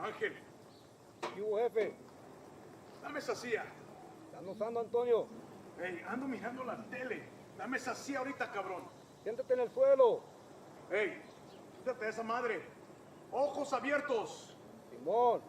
Ángel, ¿Qué hubo, jefe? dame esa silla. ¿Están usando, Antonio? Hey, ando mirando la tele. Dame esa silla ahorita, cabrón. Siéntate en el suelo. Hey, quítate de esa madre. Ojos abiertos. Simón.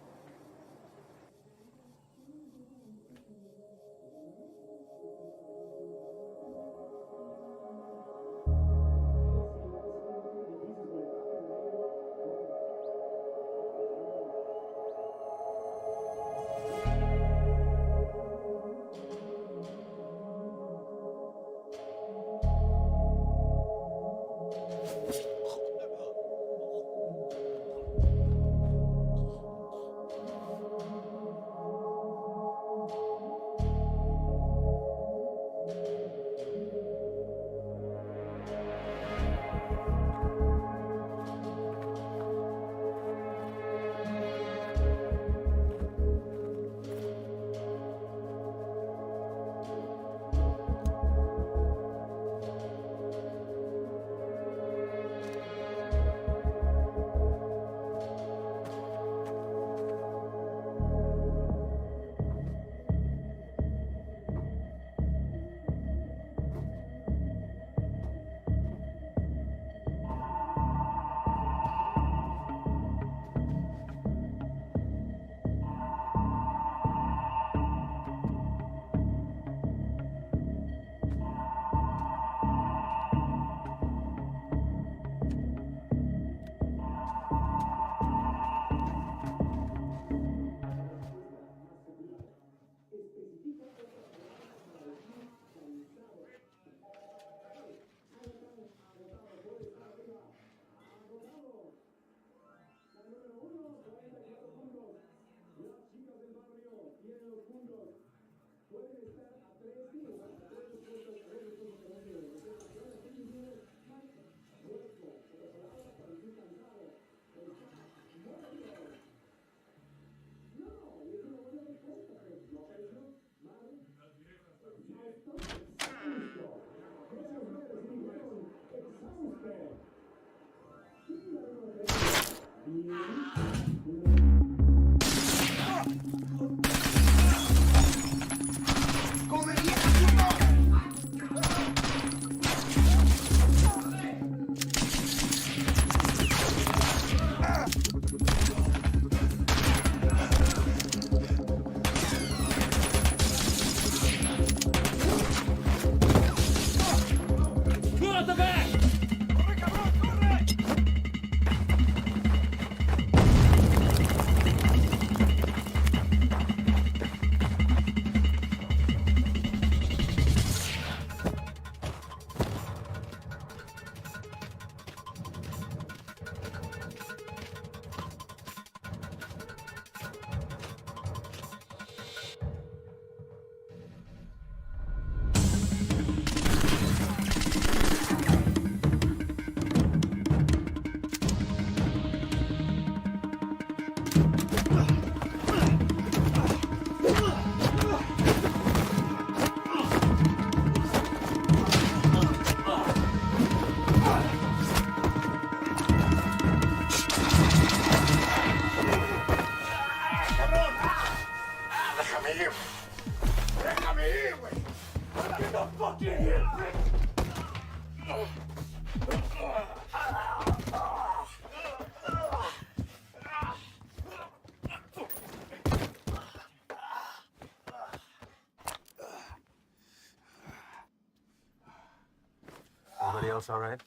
Everybody else all right?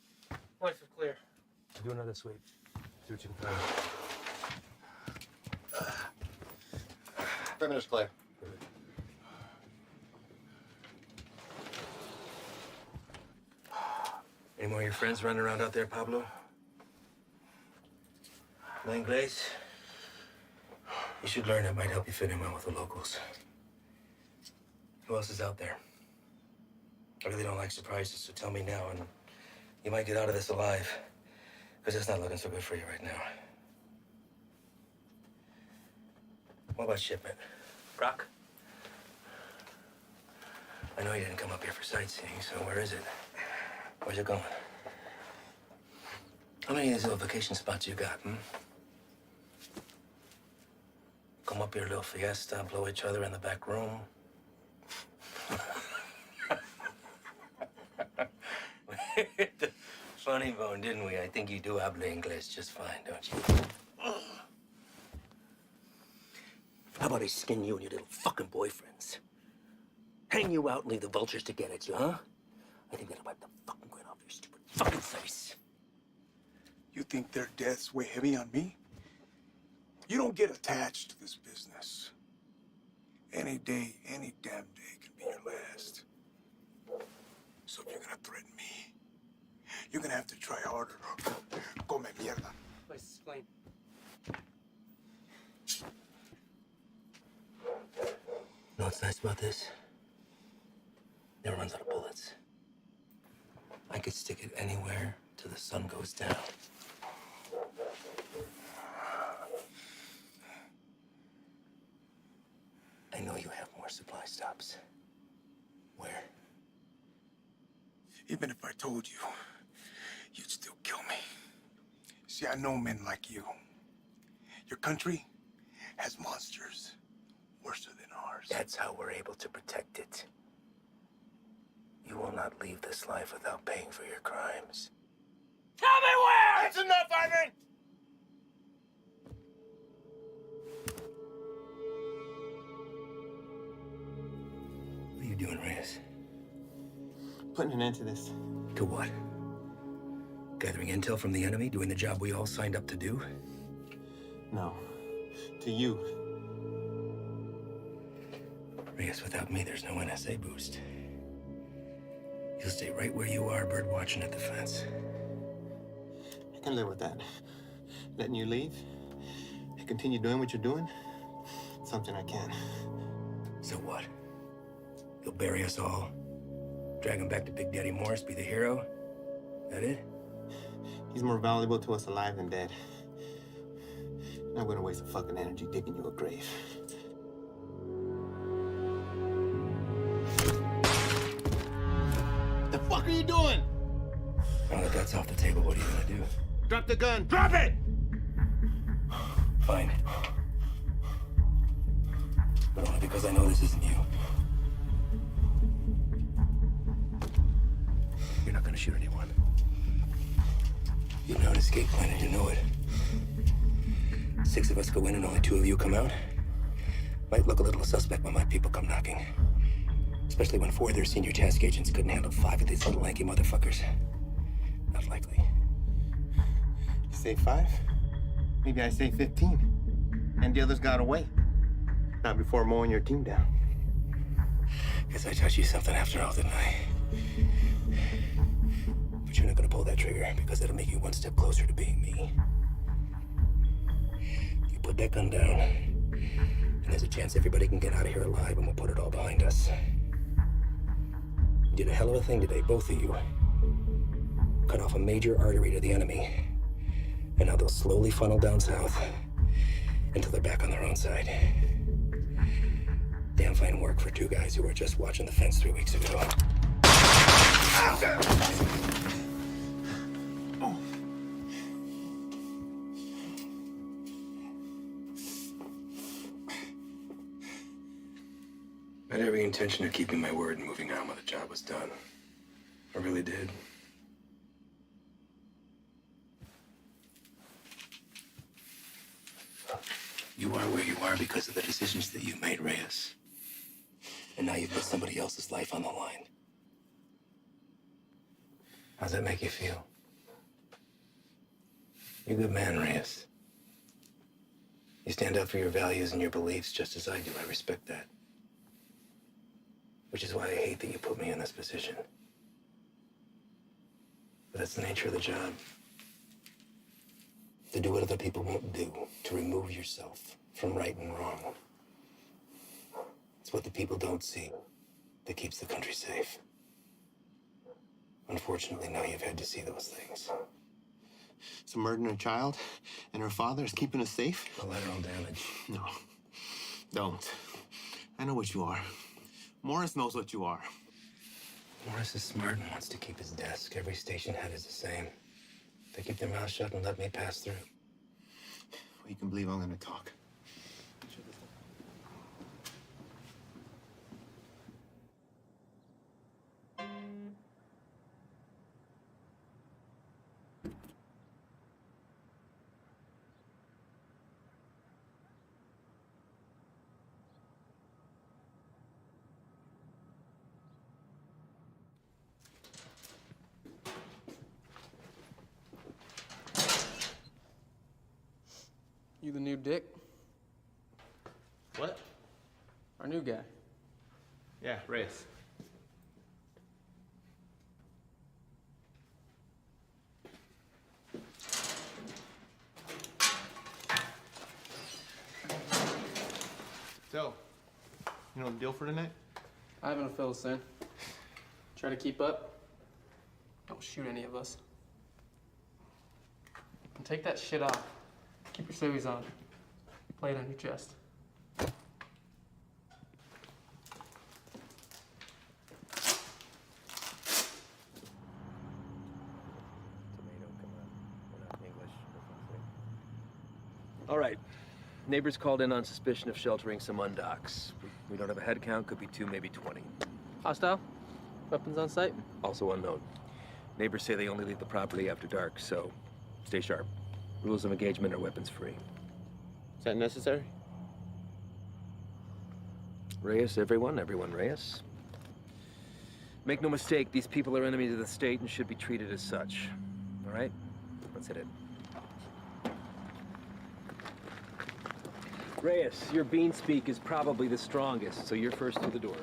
Lights are clear. Do another sweep. See what you can find. Perimeter's clear. Any more of your friends running around out there, Pablo? No Inglés? You should learn. It might help you fit in well with the locals. Who else is out there? I really don't like surprises, so tell me now, and you might get out of this alive, because it's not looking so good for you right now. What about shipment? Rock? I know you didn't come up here for sightseeing, so where is it? Where's it going? How many of these little vacation spots you got, home up your little fiesta, blow each other in the back room. The funny bone, didn't we? I think you do habla English just fine, don't you? How about I skin you and your little fucking boyfriends? Hang you out and leave the vultures to get at you, huh? I think that'll wipe the fucking grin off your stupid fucking face. You think their deaths weigh heavy on me? You don't get attached to this business. Any day, any damn day can be your last. So if you're gonna threaten me, you're gonna have to try harder. Come mierda. Please explain. You know what's nice about this? Never runs out of bullets. I could stick it anywhere till the sun goes down. I know you have more supply stops. Where? Even if I told you, you'd still kill me. See, I know men like you. Your country has monsters worse than ours. That's how we're able to protect it. You will not leave this life without paying for your crimes. Tell me where! That's enough, Ivan! What are you doing, Reyes? Putting an end to this. To what? Gathering intel from the enemy, doing the job we all signed up to do? No. To you. Reyes, without me, there's no NSA boost. You'll stay right where you are, bird watching at the fence. I can live with that. Letting you leave and continue doing what you're doing, something I can. So what? You'll bury us all, drag him back to Big Daddy Morris, be the hero? That it? He's more valuable to us alive than dead. I'm not gonna waste a fucking energy digging you a grave. The fuck are you doing? Now that that's off the table, what are you gonna do? Drop the gun. Drop it! Fine. But only because I know this isn't you. You're not gonna shoot anyone. You have an escape plan and you know it. 6 of us go in and only 2 of you come out. Might look a little suspect when my people come knocking. Especially when 4 of their senior task agents couldn't handle 5 of these little lanky motherfuckers. Not likely. You say 5? Maybe I say 15. And the others got away. Not before mowing your team down. Guess I taught you something after all, didn't I? But you're not gonna pull that trigger because that'll make you 1 step closer to being me. You put that gun down, and there's a chance everybody can get out of here alive and we'll put it all behind us. You did a hell of a thing today, both of you. Cut off a major artery to the enemy. And now they'll slowly funnel down south until they're back on their own side. Damn fine work for 2 guys who were just watching the fence 3 weeks ago. I had every intention of keeping my word and moving on when the job was done. I really did. You are where you are because of the decisions that you made, Reyes. And now you've put somebody else's life on the line. How's that make you feel? You're a good man, Reyes. You stand up for your values and your beliefs just as I do. I respect that. Which is why I hate that you put me in this position. But that's the nature of the job. To do what other people won't do. To remove yourself from right and wrong. It's what the people don't see that keeps the country safe. Unfortunately, now you've had to see those things. So murdering a child and her father is keeping us safe? Collateral damage. No. Don't. I know what you are. Morris knows what you are. Morris is smart and wants to keep his desk. Every station head is the same. They keep their mouth shut and let me pass through. Well, you can believe I'm gonna talk. Sure, You the new Dick? What? Our new guy. Yeah, Reyes. So, you know the deal for tonight? I haven't a fill, Sin. Try to keep up. Don't shoot any of us. And take that shit off. Keep your civvies on. Play it on your chest. All right. Neighbors called in on suspicion of sheltering some undocks. We don't have a head count, could be 2, maybe 20. Hostile? Weapons on site? Also unknown. Neighbors say they only leave the property after dark, so stay sharp. Rules of engagement are weapons free. Is that necessary? Reyes, everyone Reyes. Make no mistake, these people are enemies of the state and should be treated as such. All right? Let's hit it. Reyes, your bean speak is probably the strongest, so you're first through the door.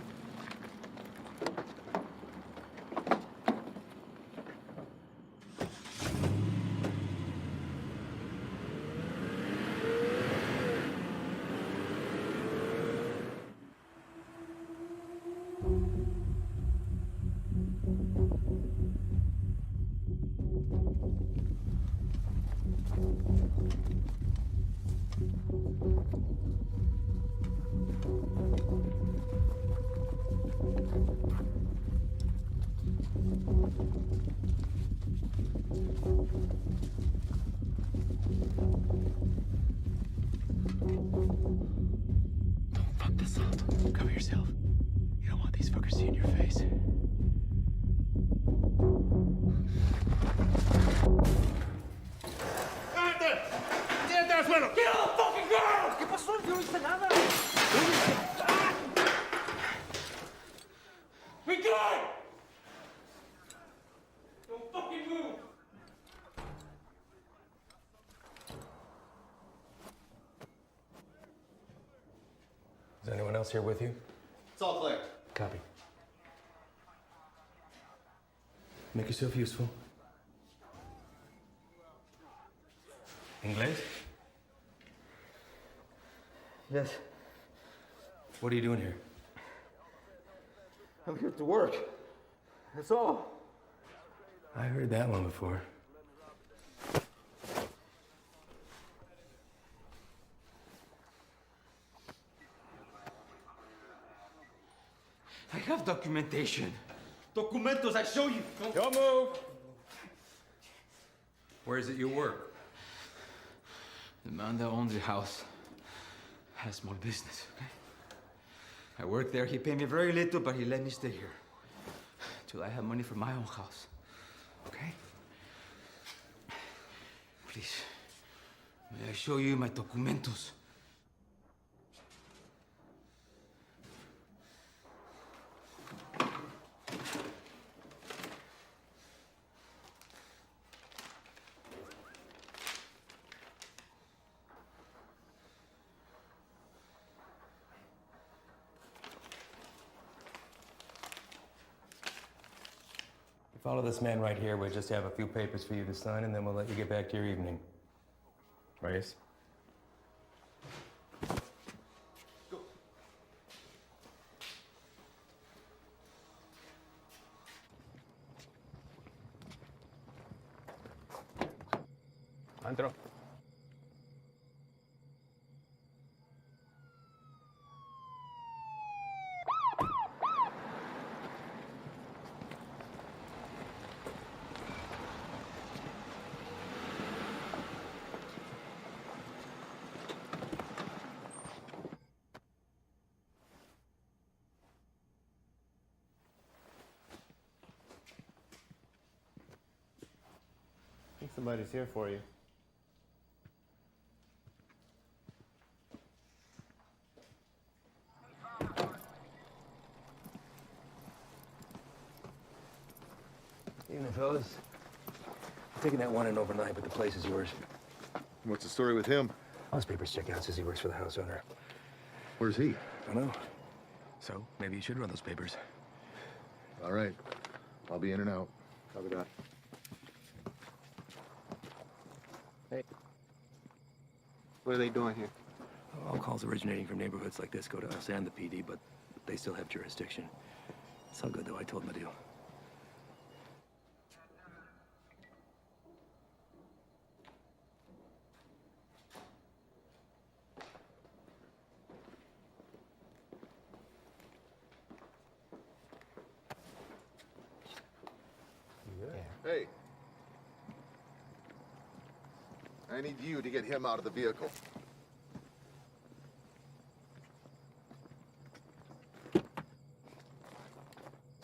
Fuck this up. Cover yourself. You don't want these fuckers seeing your face. Is anyone else here with you? It's all clear. Copy. Make yourself useful. Inglés? Yes, What are you doing here? I'm here to work. That's all. I heard that one before. I have documentation. Documentos, I show you. Don't move! Where is it you work? The man that owns the house has a small business, okay? I work there. He paid me very little, but he let me stay here. Till I have money for my own house, okay? Please, may I show you my documentos? Follow this man right here. We'll just have a few papers for you to sign, and then we'll let you get back to your evening. Reyes? Andro. I think somebody's here for you. Evening, fellas. I'm taking that one in overnight, but the place is yours. What's the story with him? All his papers check out. Says he works for the house owner. Where's he? I don't know. So maybe you should run those papers. All right. I'll be in and out. Copy that. Hey. What are they doing here? All calls originating from neighborhoods like this go to us and the PD, but they still have jurisdiction. It's all good, though. I told them to do. Hey. I need you to get him out of the vehicle.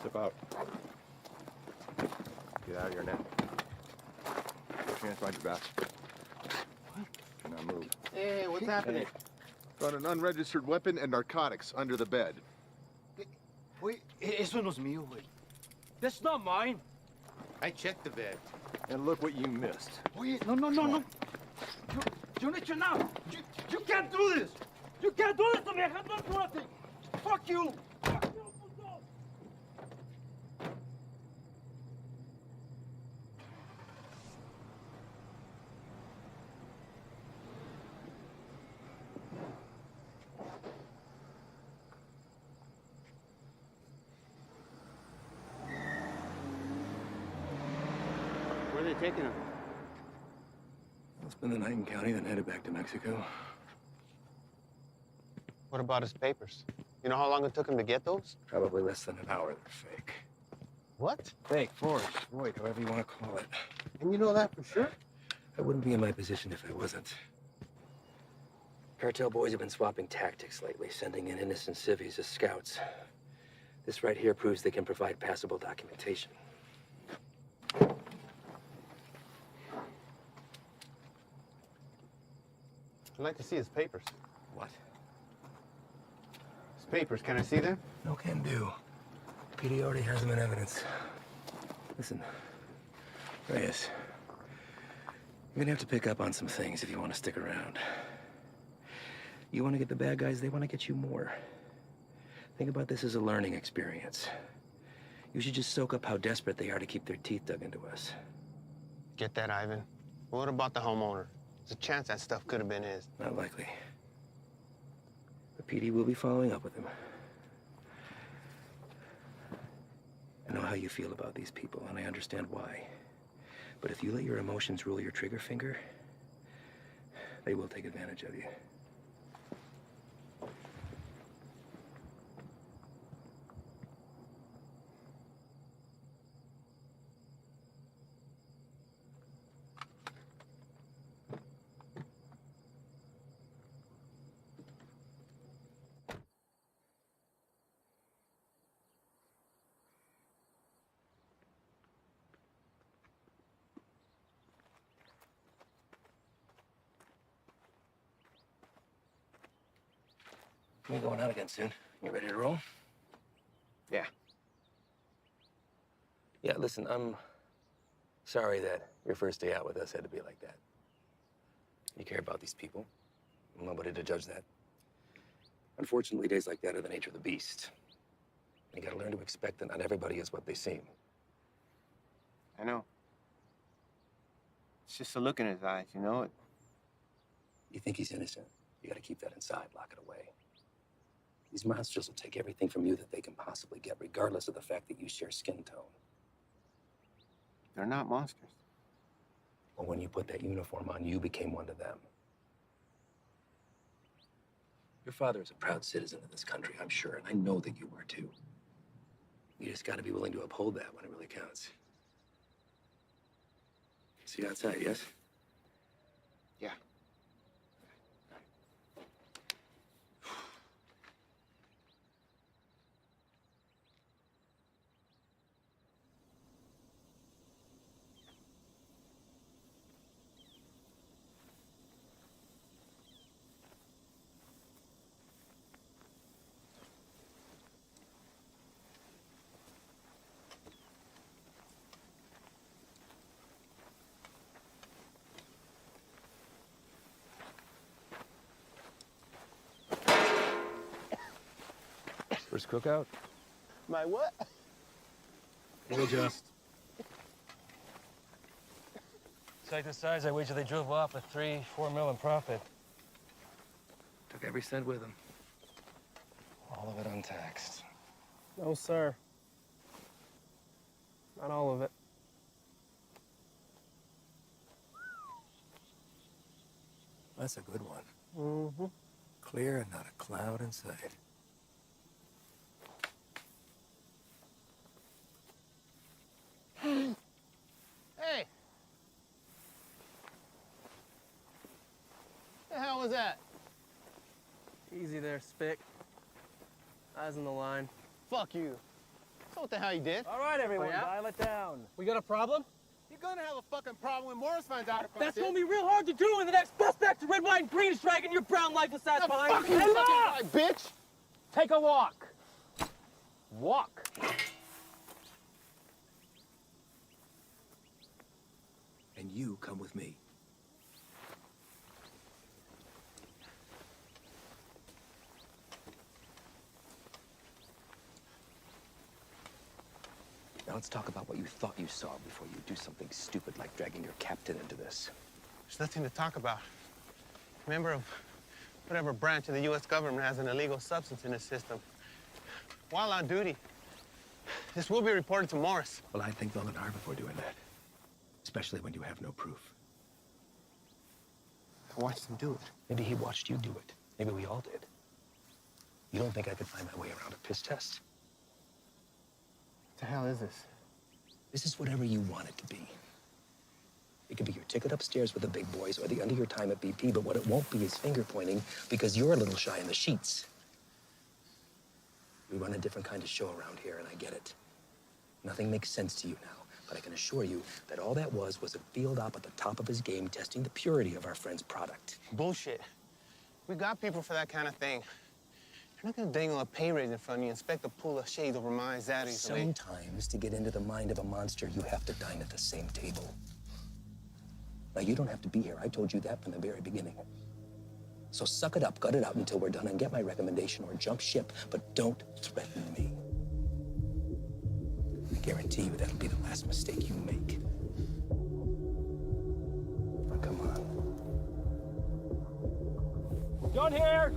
Step out. Get out of here now. Put your hands behind your back. What? Do not move. Hey, what's happening? Found an unregistered weapon and narcotics under the bed. Wait, eso no es mío, güey. That's not mine. I checked the bed. And look what you missed. Wait, no. You need to know. You can't do this. You can't do this to me. I have not do nothing. Fuck you. Fuck you, puto. Where are they taking him? I'll spend the night in county, then headed back to Mexico. What about his papers? You know how long it took him to get those? Probably less than an hour. They're fake. What? Fake, forged, void, however you want to call it. And you know that for sure? I wouldn't be in my position if I wasn't. Cartel boys have been swapping tactics lately, sending in innocent civvies as scouts. This right here proves they can provide passable documentation. I'd like to see his papers. What? His papers, can I see them? No can do. PD already has them in evidence. Listen, Reyes, you're gonna have to pick up on some things if you want to stick around. You want to get the bad guys, they want to get you more. Think about this as a learning experience. You should just soak up how desperate they are to keep their teeth dug into us. Get that, Ivan. What about the homeowner? There's a chance that stuff could have been his. Not likely. The PD will be following up with him. I know how you feel about these people, and I understand why. But if you let your emotions rule your trigger finger, they will take advantage of you. We're going out again soon. You ready to roll? Yeah. Yeah, listen, I'm sorry that your first day out with us had to be like that. You care about these people. I'm nobody to judge that. Unfortunately, days like that are the nature of the beast. You gotta learn to expect that not everybody is what they seem. I know. It's just a look in his eyes, you know? You think he's innocent. You gotta keep that inside, lock it away. These monsters will take everything from you that they can possibly get, regardless of the fact that you share skin tone. They're not monsters. Well, when you put that uniform on, you became one to them. Your father is a proud citizen of this country, I'm sure, and I know that you are too. You just gotta be willing to uphold that when it really counts. See you outside, yes? Yeah. first cookout? My what? We'll just. Take the size, I wager they drove off with 3-4 mil in profit. Took every cent with them. All of it untaxed. No, sir. Not all of it. That's a good one. Mm-hmm. Clear and not a cloud in sight. Hey! The hell was that? Easy there, Spick. Eyes on the line. Fuck you. So what the hell you did? All right, everyone, dial it down. We got a problem? You're gonna have a fucking problem when Morris finds out about That's this. gonna be real hard to do when the next bus back to red, white, and green is dragging your brown life aside behind. Fuck you, Hey, fucking look! guy, bitch! Take a walk. Walk. And you come with me. Now let's talk about what you thought you saw before you do something stupid like dragging your captain into this. There's nothing to talk about. Member of whatever branch of the U.S. government has an illegal substance in its system. While on duty, this will be reported to Morris. Well, I'd think long and hard before doing that. Especially when you have no proof. I watched him do it. Maybe he watched you do it. Maybe we all did. You don't think I could find my way around a piss test? What the hell is this? This is whatever you want it to be. It could be your ticket upstairs with the big boys or the end of your time at BP, but what it won't be is finger pointing because you're a little shy in the sheets. We run a different kind of show around here, and I get it. Nothing makes sense to you now, but I can assure you that all that was a field op at the top of his game testing the purity of our friend's product. Bullshit. We got people for that kind of thing. You're not gonna dangle a pay raise in front of you and expect to pull a shade over my eyes out easily. Sometimes, to get into the mind of a monster, you have to dine at the same table. Now, you don't have to be here. I told you that from the very beginning. So suck it up, gut it out until we're done and get my recommendation or jump ship, but don't threaten me. I guarantee you that'll be the last mistake you make. Now, come on. John here.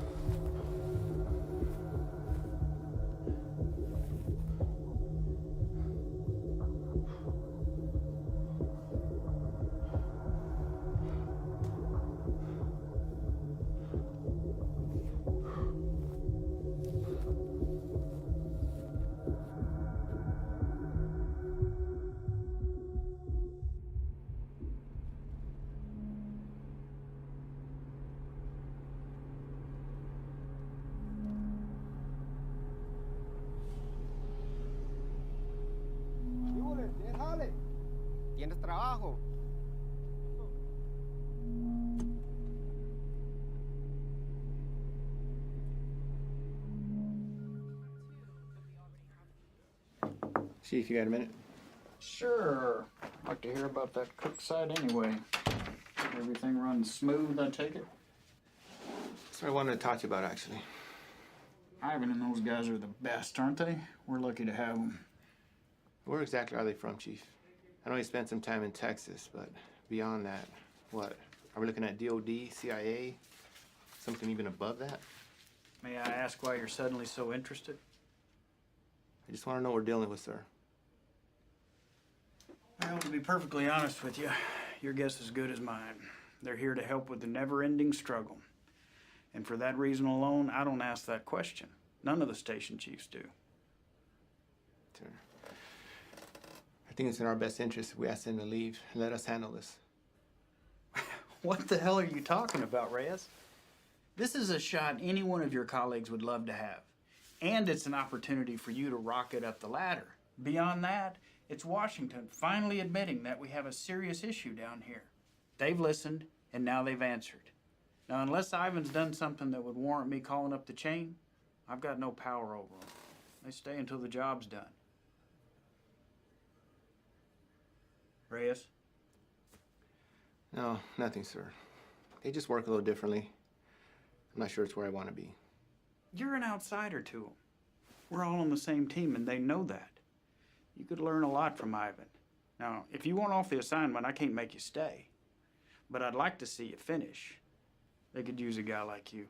Tienes trabajo. Chief, you got a minute? Sure. I'd like to hear about that cook site anyway. Everything runs smooth, I take it? That's what I wanted to talk to you about, actually. Ivan and those guys are the best, aren't they? We're lucky to have them. Where exactly are they from, Chief? I know you spent some time in Texas, but beyond that, what? Are we looking at DOD, CIA, something even above that? May I ask why you're suddenly so interested? I just want to know what we're dealing with, sir. Well, to be perfectly honest with you, your guess is as good as mine. They're here to help with the never-ending struggle. And for that reason alone, I don't ask that question. None of the station chiefs do. Sir. I think it's in our best interest if we ask them to leave and let us handle this. What the hell are you talking about, Reyes? This is a shot any one of your colleagues would love to have. And it's an opportunity for you to rocket up the ladder. Beyond that, it's Washington finally admitting that we have a serious issue down here. They've listened, and now they've answered. Now, unless Ivan's done something that would warrant me calling up the chain, I've got no power over them. They stay until the job's done. Reyes? No, nothing, sir. They just work a little differently. I'm not sure it's where I want to be. You're an outsider to them. We're all on the same team, and they know that. You could learn a lot from Ivan. Now, if you want off the assignment, I can't make you stay. But I'd like to see you finish. They could use a guy like you.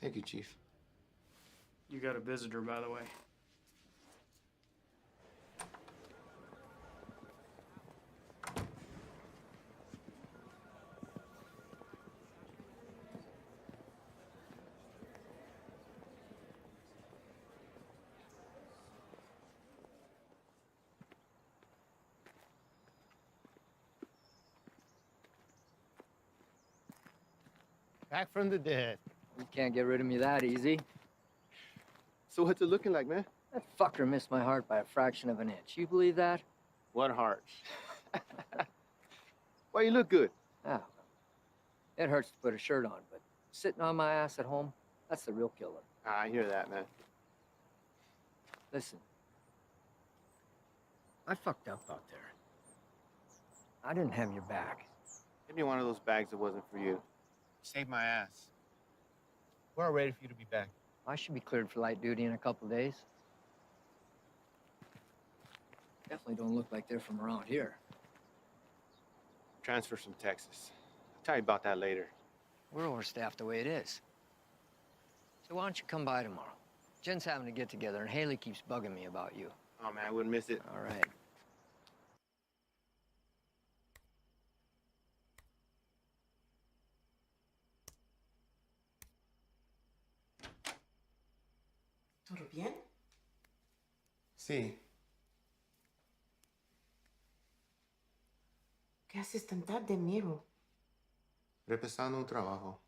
Thank you, Chief. You got a visitor, by the way. Back from the dead. You can't get rid of me that easy. So what's it looking like, man? That fucker missed my heart by a fraction of an inch. You believe that? What heart? Why, you look good. Oh. It hurts to put a shirt on, but sitting on my ass at home, that's the real killer. I hear that, man. Listen. I fucked up out there. I didn't have your back. Give me one of those bags that wasn't for you. Saved my ass. We're all ready for you to be back. I should be cleared for light duty in a couple days. Definitely don't look like they're from around here. Transfer from Texas. I'll tell you about that later. We're overstaffed the way it is. So why don't you come by tomorrow? Jen's having a get-together, and Haley keeps bugging me about you. Oh, man, I wouldn't miss it. All right. ¿Todo bien? Sí. ¿Qué haces tan tarde, Miro? Repasando un trabajo.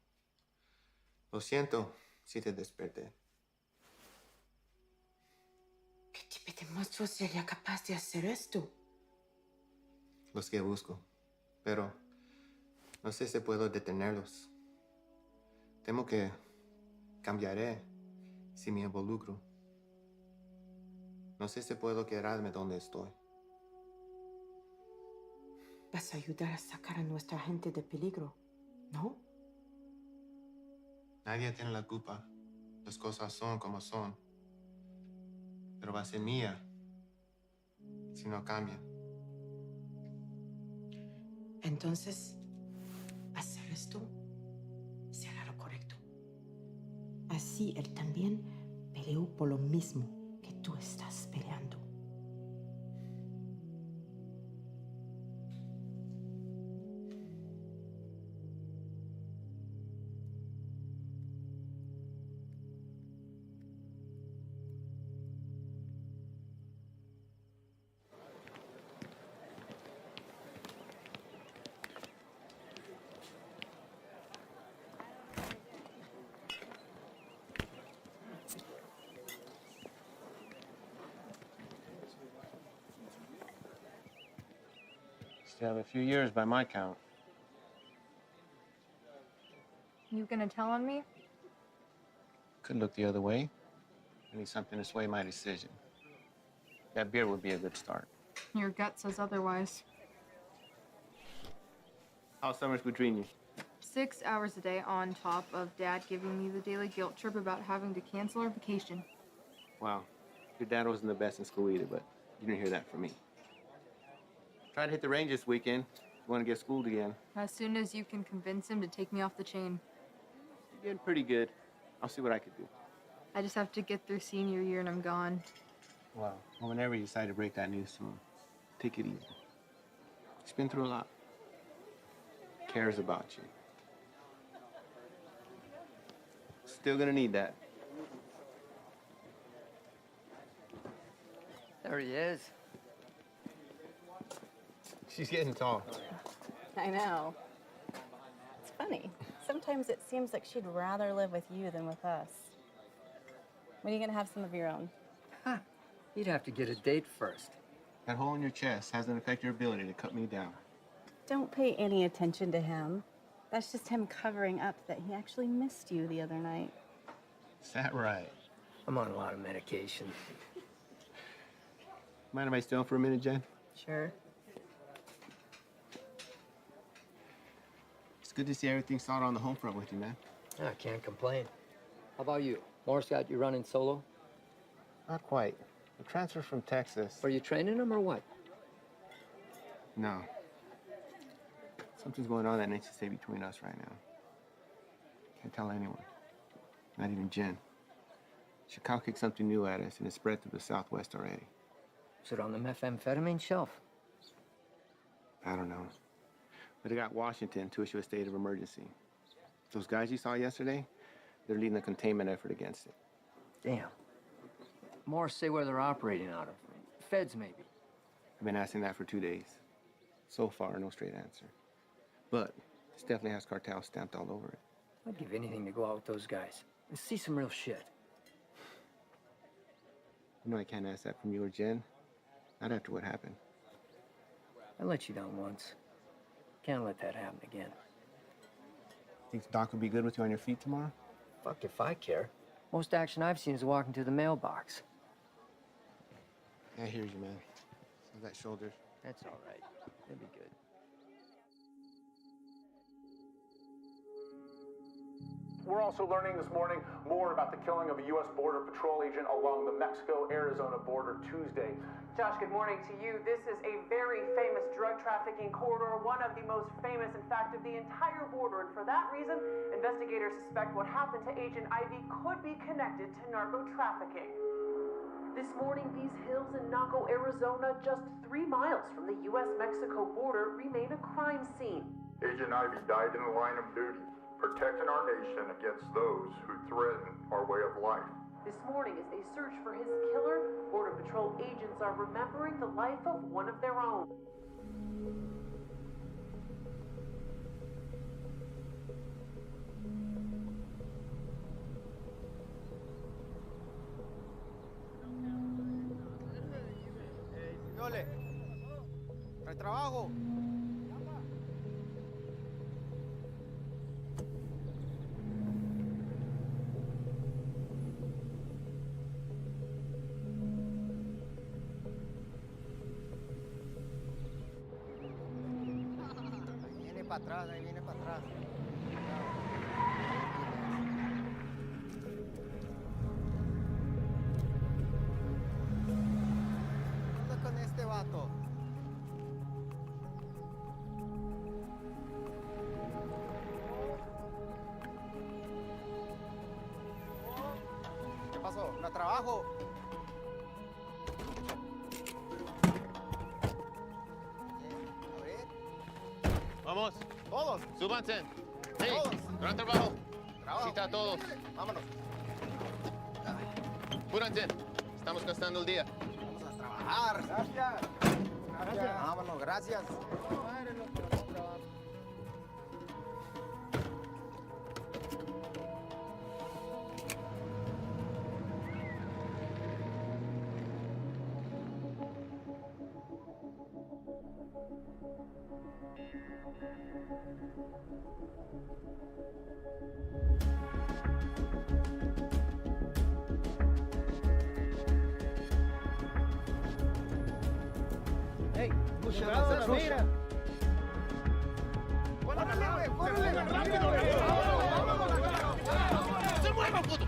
Lo siento si te desperté. ¿Qué tipo de monstruo sería capaz de hacer esto? Los que busco. Pero no sé si puedo detenerlos. Temo que cambiaré si me involucro. No sé si puedo quedarme donde estoy. Vas a ayudar a sacar a nuestra gente de peligro, ¿no? Nadie tiene la culpa. Las cosas son como son. Pero va a ser mía si no cambian. Entonces, hacer esto será lo correcto. Así él también peleó por lo mismo que tú estás peleando. Still have a few years by my count. You gonna tell on me? Could look the other way. I need something to sway my decision. That beer would be a good start. Your gut says otherwise. How's summers between you? 6 hours a day on top of Dad giving me the daily guilt trip about having to cancel our vacation. Wow. Your dad wasn't the best in school either, but you didn't hear that from me. Try to hit the range this weekend. You want to get schooled again. As soon as you can convince him to take me off the chain. You're getting pretty good. I'll see what I could do. I just have to get through senior year and I'm gone. Well, whenever you decide to break that news to him, take it easy. He's been through a lot. Cares about you. Still gonna need that. There he is. She's getting tall. I know. It's funny. Sometimes it seems like she'd rather live with you than with us. When are you gonna have some of your own? Huh. You'd have to get a date first. That hole in your chest hasn't affected your ability to cut me down. Don't pay any attention to him. That's just him covering up that he actually missed you the other night. Is that right? I'm on a lot of medication. Mind if I stay on for a minute, Jen? Sure. It's good to see everything started on the home front with you, man. I can't complain. How about you? Morris got you running solo? Not quite. A transfer from Texas. Are you training them or what? No. Something's going on that needs to stay between us right now. Can't tell anyone. Not even Jen. Chicago kicked something new at us, and it spread through the Southwest already. Is it on the methamphetamine shelf? I don't know. But it got Washington to issue a state of emergency. Those guys you saw yesterday, they're leading a containment effort against it. Damn. More say where they're operating out of. Feds, maybe. I've been asking that for 2 days. So far, no straight answer. But this definitely has cartel stamped all over it. I'd give anything to go out with those guys and see some real shit. You know I can't ask that from you or Jen. Not after what happened. I let you down once. Can't let that happen again. Think Doc would be good with you on your feet tomorrow? Fuck if I care. Most action I've seen is walking to the mailbox. I hear you, man. So that shoulder. That's all right. It'll be good. We're also learning this morning more about the killing of a U.S. Border Patrol agent along the Mexico-Arizona border Tuesday. Josh, good morning to you. This is a very famous drug trafficking corridor, one of the most famous, in fact, of the entire border. And for that reason, investigators suspect what happened to Agent Ivy could be connected to narco trafficking. This morning, these hills in Naco, Arizona, just 3 miles from the U.S.-Mexico border, remain a crime scene. Agent Ivy died in the line of duty, protecting our nation against those who threaten our way of life. This morning, as they search for his killer, Border Patrol agents are remembering the life of one of their own. Yole, trae trabajo. Para atrás, ahí viene para atrás. ¿Qué onda con este vato? ¿Qué pasó? ¿No trabajo? Vamos. Todos. Súbanse. Sí. Todos. Gran trabajo. Trabajo. Cita a todos. Vámonos. Apúrense. Estamos gastando el día. Vamos a trabajar. Gracias. Gracias. Vámonos, gracias. Hey, cuidado, mira. ¡Córrele, güey! ¡Córrele! ¡Rápido! ¡Se muevan, puto!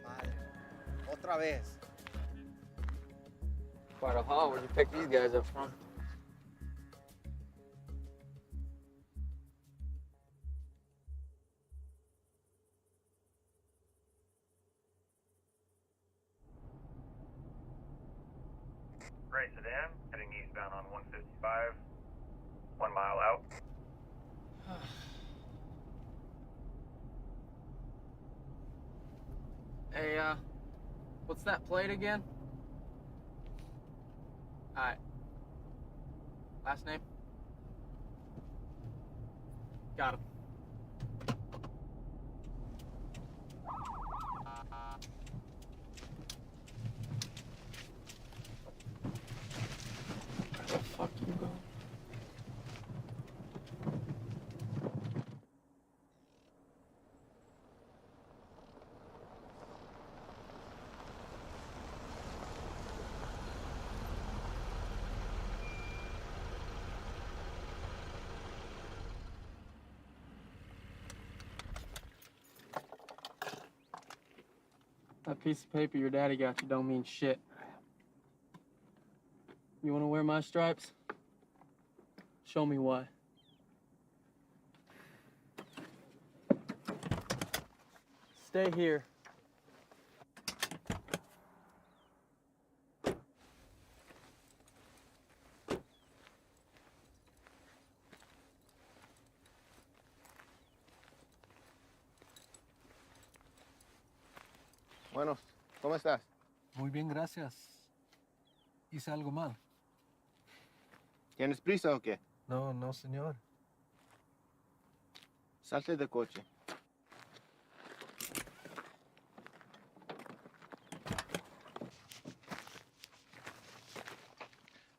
Madre. Otra vez. Quite a haul. Where'd you pick these guys up from? Gray sedan, heading eastbound on 155, 1 mile out. Hey, what's that plate again? Alright. Last name? Got him. Where the fuck you go? That piece of paper your daddy got you don't mean shit. You want to wear my stripes? Show me why. Stay here. Bueno, ¿cómo estás? Muy bien, gracias. ¿Hice algo mal? ¿Tienes prisa o qué? No, no, señor. Salte del coche.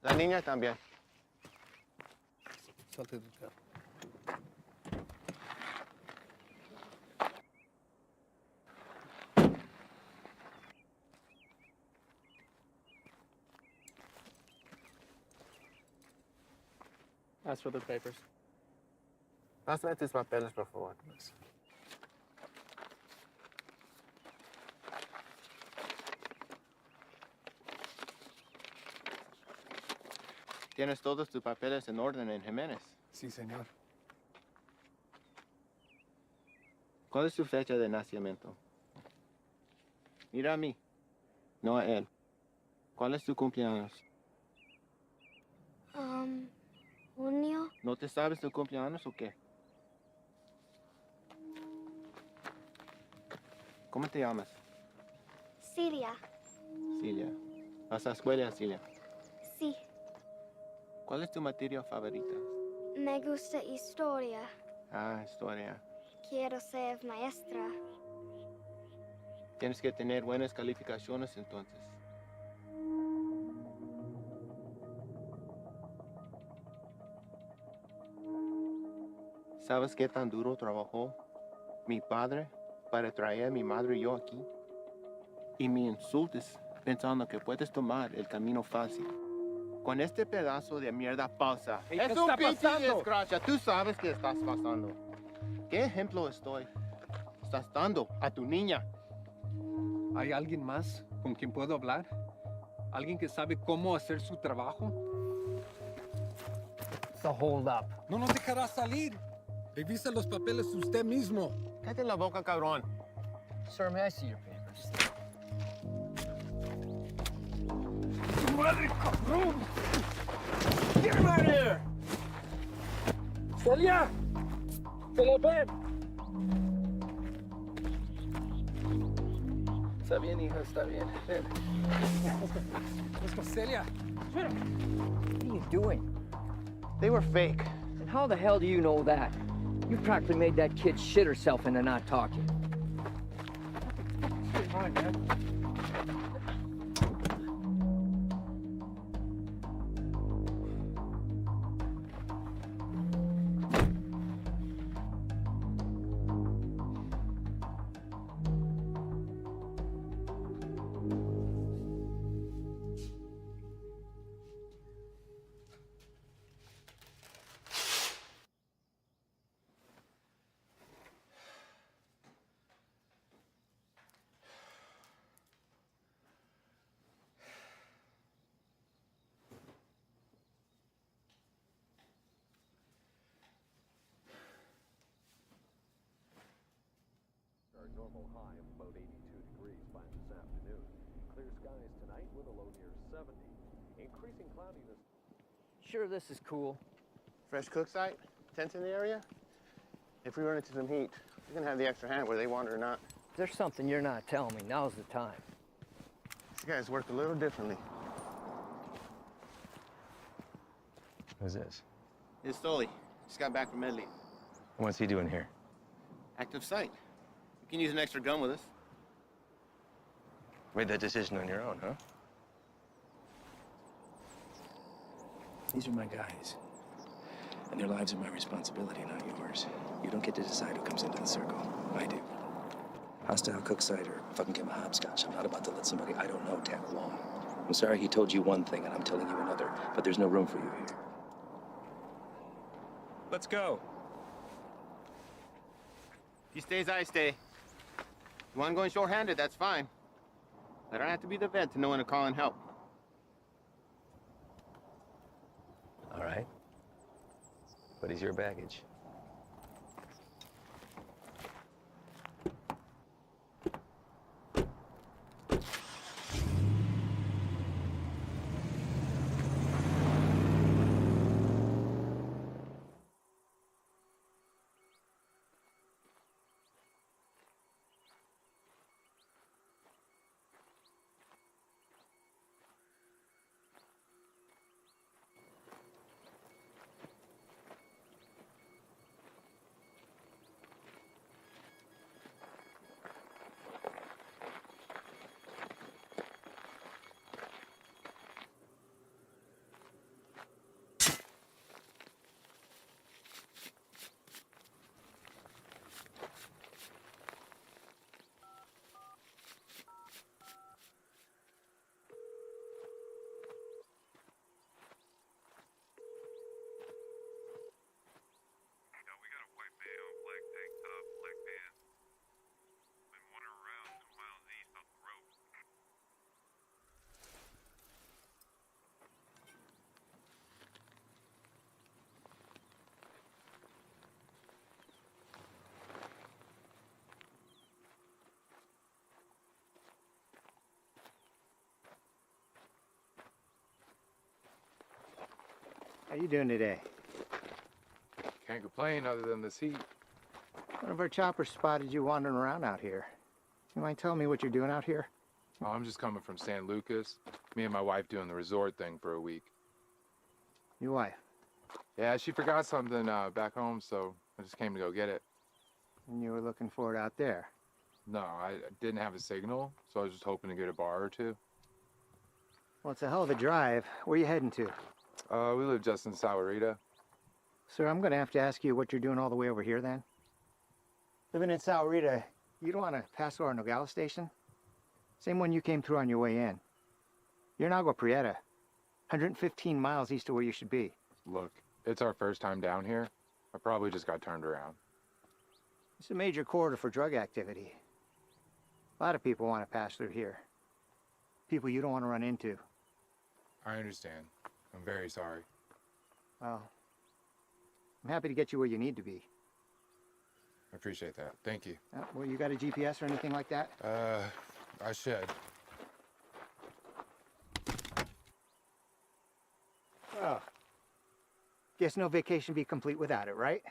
La niña también. Salte del carro. Ask for the papers. Pásame tus papeles, por favor. ¿Tienes todos tus papeles en orden en Jiménez? Sí, señor. ¿Cuál es su fecha de nacimiento? Mira a mí, no a él. ¿Cuál es tu cumpleaños? Junio. ¿No te sabes tu cumpleaños o qué? ¿Cómo te llamas? Siria. Cilia. ¿Vas a la escuela, Cilia? Sí. ¿Cuál es tu materia favorita? Me gusta historia. Ah, historia. Quiero ser maestra. Tienes que tener buenas calificaciones entonces. ¿Sabes qué tan duro trabajó mi padre para traer a mi madre y yo aquí? Y me insultas pensando que puedes tomar el camino fácil. Con este pedazo de mierda falsa. Hey, Es ¿qué un está pinche pasando? desgracia. Tú sabes qué estás pasando. ¿Qué ejemplo estás dando a tu niña? ¿Hay alguien más con quien puedo hablar? ¿Alguien que sabe cómo hacer su trabajo? It's a hold up. No nos dejará salir. Revisa los papeles usted mismo. Cállate la boca, cabrón. Sir, may I see your papers? ¡Madre, cabrón! Get him out of here! ¡Celia! ¡Celia, ven! Está bien, hija, está bien. Ven. Let's go, Celia. What are you doing? They were fake. And how the hell do you know that? You practically made that kid shit herself into not talking. All right, man. Our normal high of about 82 degrees by this afternoon. Clear skies tonight with a low near 70. Increasing cloudiness. Sure, this is cool. Fresh cook site? Tents in the area? If we run into some heat, we're gonna have the extra hand whether they want it or not. There's something you're not telling me. Now's the time. These guys work a little differently. Who's this? It's Stoli. Just got back from Medley. What's he doing here? Active site. You can use an extra gun with us. Made that decision on your own, huh? These are my guys. And their lives are my responsibility, not yours. You don't get to decide who comes into the circle. I do. Hostile cook site or fucking give him a hopscotch. I'm not about to let somebody I don't know tag along. I'm sorry he told you one thing and I'm telling you another, but there's no room for you here. Let's go. He stays, I stay. You want going short-handed, that's fine. I don't have to be the vet to know when to call in help. All right. What is your baggage? How you doing today? Can't complain other than this heat. One of our choppers spotted you wandering around out here. You mind telling me what you're doing out here? Oh, I'm just coming from San Lucas. Me and my wife doing the resort thing for a week. Your wife? Yeah, she forgot something back home, so I just came to go get it. And you were looking for it out there? No, I didn't have a signal, so I was just hoping to get a bar or two. Well, it's a hell of a drive. Where are you heading to? We live just in Sahuarita. Sir, I'm going to have to ask you what you're doing all the way over here then. Living in Sahuarita, you don't want to pass through our Nogales station? Same one you came through on your way in. You're in Agua Prieta, 115 miles east of where you should be. Look, it's our first time down here. I probably just got turned around. It's a major corridor for drug activity. A lot of people want to pass through here. People you don't want to run into. I understand. I'm very sorry. Well, I'm happy to get you where you need to be. I appreciate that. Thank you. Well, you got a GPS or anything like that? I should. Oh. Guess no vacation be complete without it, right?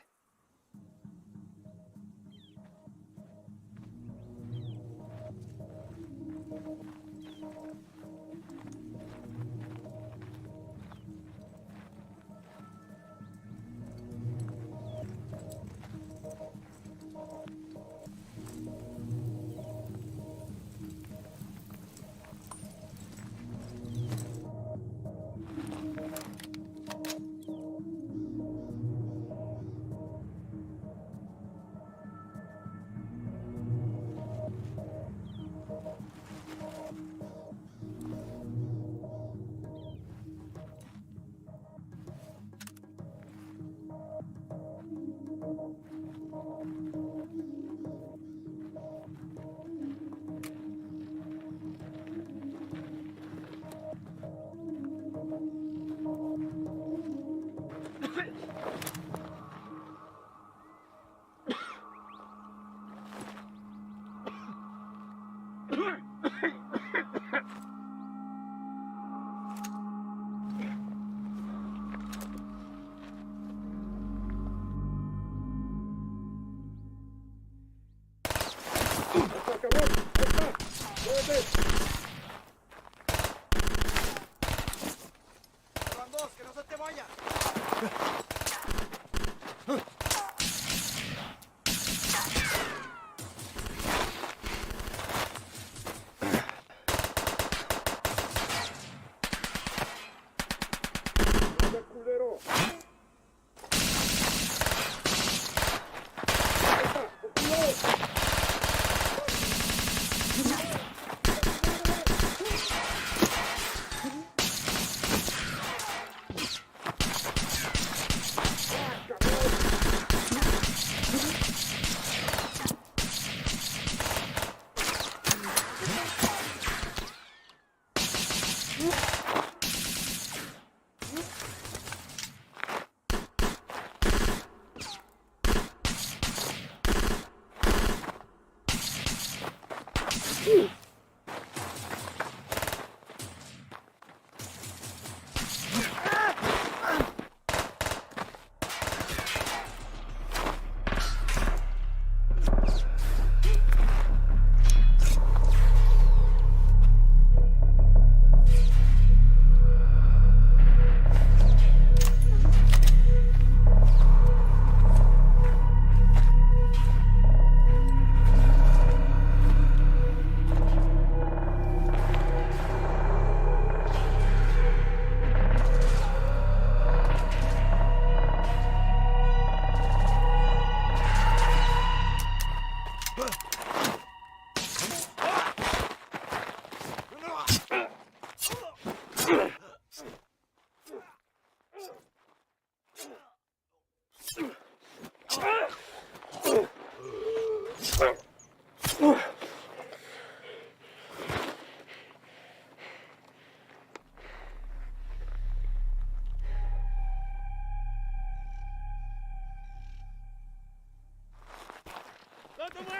me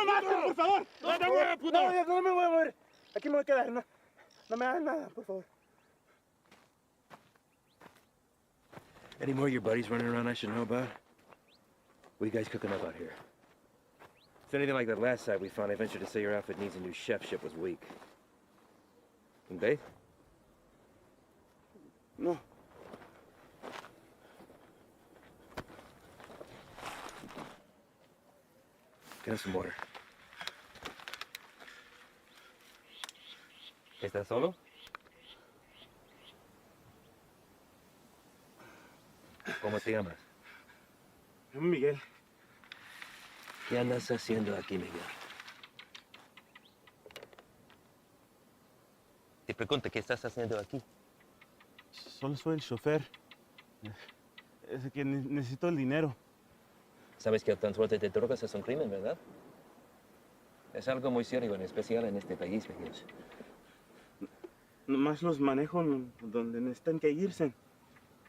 maten, por favor. No me voy a mover. Aquí me voy a quedar. No me hagan nada, por favor. Any more of your buddies running around I should know about? What are you guys cooking up out here? If anything like that last site we found, I venture to say your outfit needs a new chef. Ship was weak. And they? No. Get us some water. ¿Estás solo? ¿Cómo te llamas? Miguel. ¿Qué andas haciendo aquí, Miguel? Te pregunto, ¿qué estás haciendo aquí? Solo soy el chofer. Es que necesito el dinero. Sabes que el transporte de drogas es un crimen, ¿verdad? Es algo muy serio, en especial en este país, Miguel. Nomás los manejo donde necesitan que irse.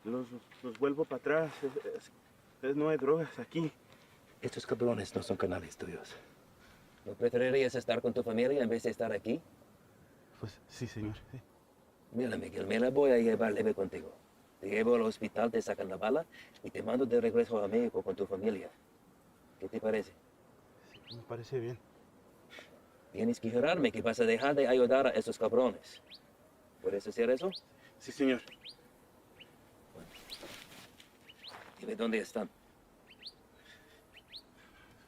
Los vuelvo para atrás. No hay drogas aquí. Estos cabrones no son canales tuyos. ¿No preferirías estar con tu familia en vez de estar aquí? Pues sí, señor. Sí. Mira, Miguel, me la voy a llevar leve contigo. Te llevo al hospital, te sacan la bala y te mando de regreso a México con tu familia. ¿Qué te parece? Sí, me parece bien. Tienes que jurarme que vas a dejar de ayudar a esos cabrones. ¿Puedes hacer eso? Sí, señor. Dime dónde están.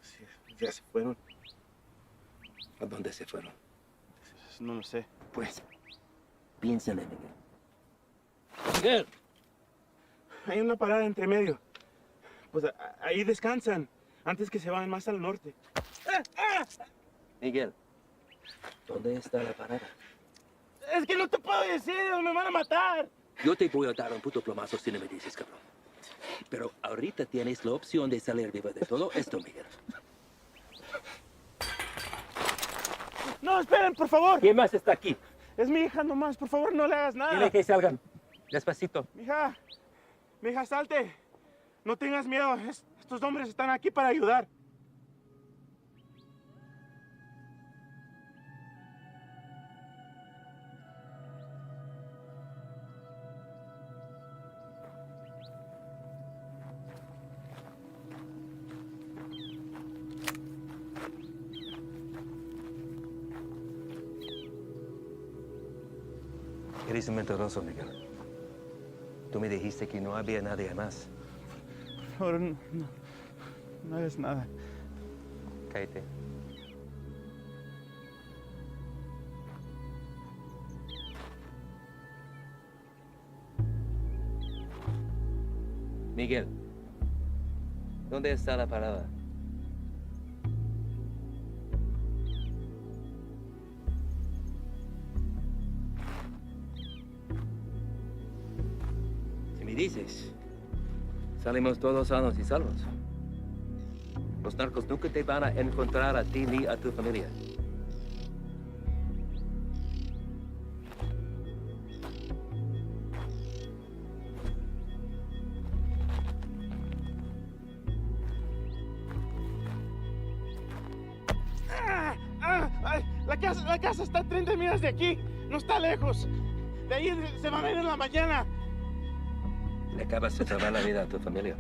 Sí, ya se fueron. ¿A dónde se fueron? No lo sé. Pues, piénsale, Miguel. ¡Miguel! Hay una parada entre medio. Pues ahí descansan, antes que se vayan más al norte. Miguel, ¿dónde está la parada? Es que no te puedo decir, me van a matar. Yo te voy a dar un puto plomazo si no me dices, cabrón. Pero ahorita tienes la opción de salir vivo de todo esto, Miguel. No, esperen, por favor. ¿Quién más está aquí? Es mi hija nomás, por favor, no le hagas nada. Dile que salgan. Despacito. Mija, salte. No tengas miedo, estos hombres están aquí para ayudar. Eres un mentiroso, Miguel. Tú me dijiste que no había nadie más. Por favor, no hagas nada. Cállate. Miguel, ¿dónde está la parada? Si me dices, salimos todos sanos y salvos. Los narcos nunca te van a encontrar a ti ni a tu familia. La casa está a 30 millas de aquí. No está lejos. De ahí se van a ir en la mañana. Le acabas de salvar la vida a tu familia.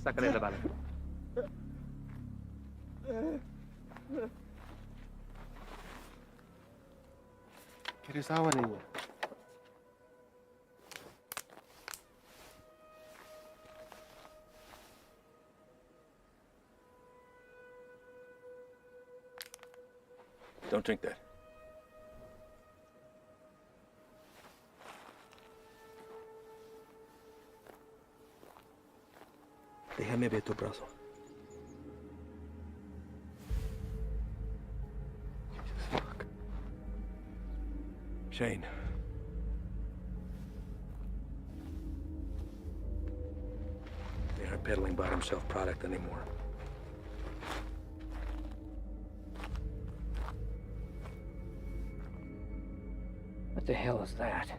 Sácale la bala. ¿Quieres agua, niño? Don't drink that. Déjame ver tu brazo. Fuck. Shane. They aren't peddling bottom shelf product anymore. What the hell is that?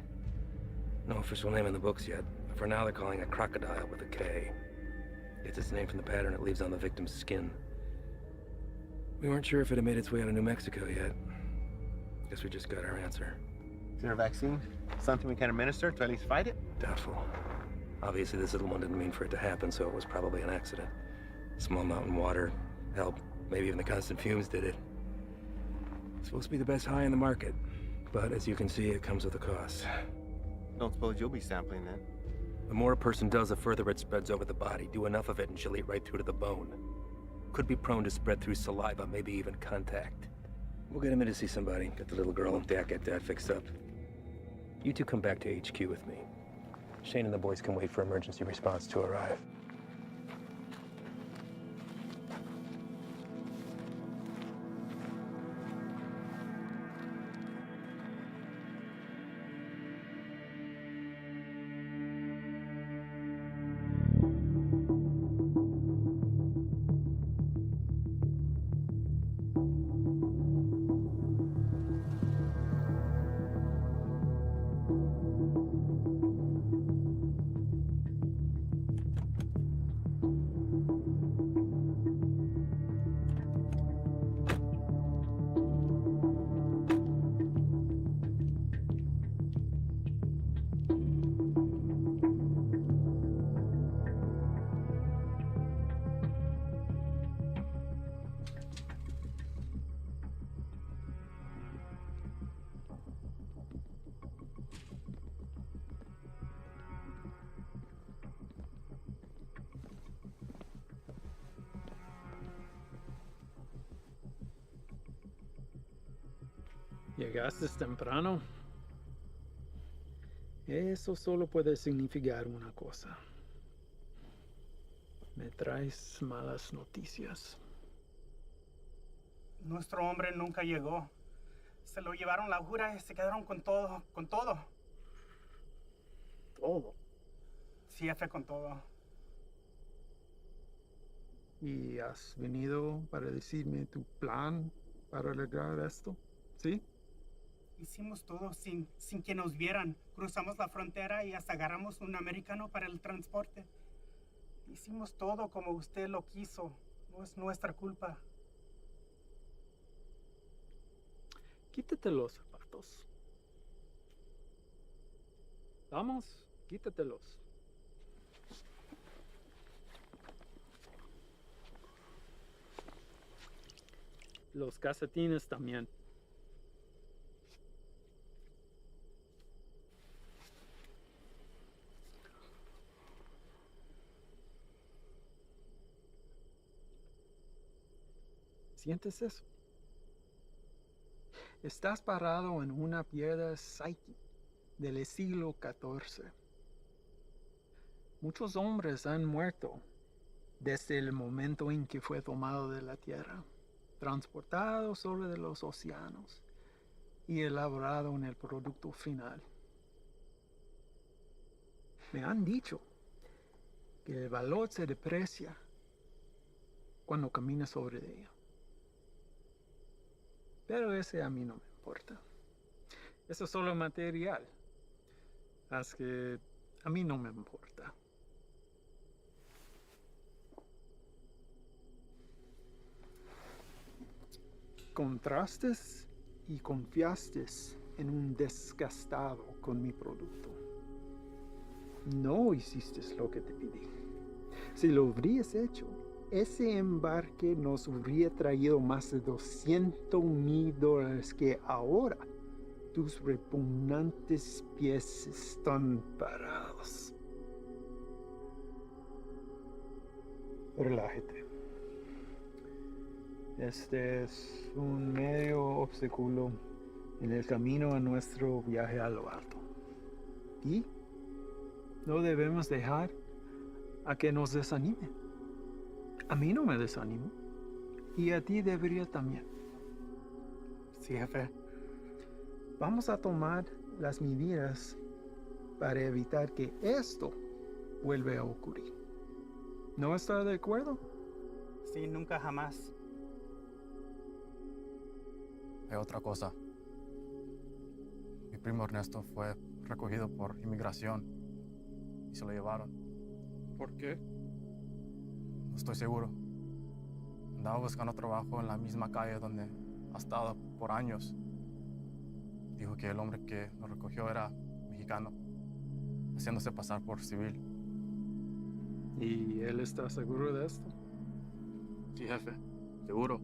No official name in the books yet. For now, they're calling it crocodile with a K. Gets its name from the pattern it leaves on the victim's skin. We weren't sure if it had made its way out of New Mexico yet. Guess we just got our answer. Is there a vaccine? Something we can administer to at least fight it? Doubtful. Obviously, this little one didn't mean for it to happen, so it was probably an accident. Small mountain water, hell, maybe even the constant fumes did it. It's supposed to be the best high in the market, but as you can see, it comes with a cost. Don't suppose you'll be sampling then? The more a person does, the further it spreads over the body. Do enough of it and she'll eat right through to the bone. Could be prone to spread through saliva, maybe even contact. We'll get him in to see somebody. Get the little girl and get Dad fixed up. You two come back to HQ with me. Shane and the boys can wait for emergency response to arrive. Llegaste temprano. Eso solo puede significar una cosa. Me traes malas noticias. Nuestro hombre nunca llegó. Se lo llevaron la jura y se quedaron con todo, con todo. ¿Todo? Sí, jefe, con todo. ¿Y has venido para decirme tu plan para lograr esto? ¿Sí? Hicimos todo sin que nos vieran. Cruzamos la frontera y hasta agarramos un americano para el transporte. Hicimos todo como usted lo quiso. No es nuestra culpa. Quítate los zapatos. Vamos, quítatelos. Los calcetines también. ¿Sientes eso? Estás parado en una piedra Psyche del siglo XIV. Muchos hombres han muerto desde el momento en que fue tomado de la tierra, transportado sobre los océanos y elaborado en el producto final. Me han dicho que el valor se deprecia cuando caminas sobre ella. Pero ese a mí no me importa. Eso es solo material. Así que a mí no me importa. Contrastes y confiaste en un desgastado con mi producto. No hiciste lo que te pedí. Si lo hubieras hecho, ese embarque nos hubiera traído más de $200,000 que ahora tus repugnantes pies están parados. Relájate. Este es un medio obstáculo en el camino a nuestro viaje a lo alto. Y no debemos dejar a que nos desanimen. A mí no me desanimo. Y a ti debería también. Sí, jefe. Vamos a tomar las medidas para evitar que esto vuelva a ocurrir. ¿No estás de acuerdo? Sí, nunca jamás. Hay otra cosa. Mi primo Ernesto fue recogido por inmigración y se lo llevaron. ¿Por qué? No estoy seguro. Andaba buscando trabajo en la misma calle donde ha estado por años. Dijo que el hombre que lo recogió era mexicano, haciéndose pasar por civil. ¿Y él está seguro de esto? Sí, jefe, seguro.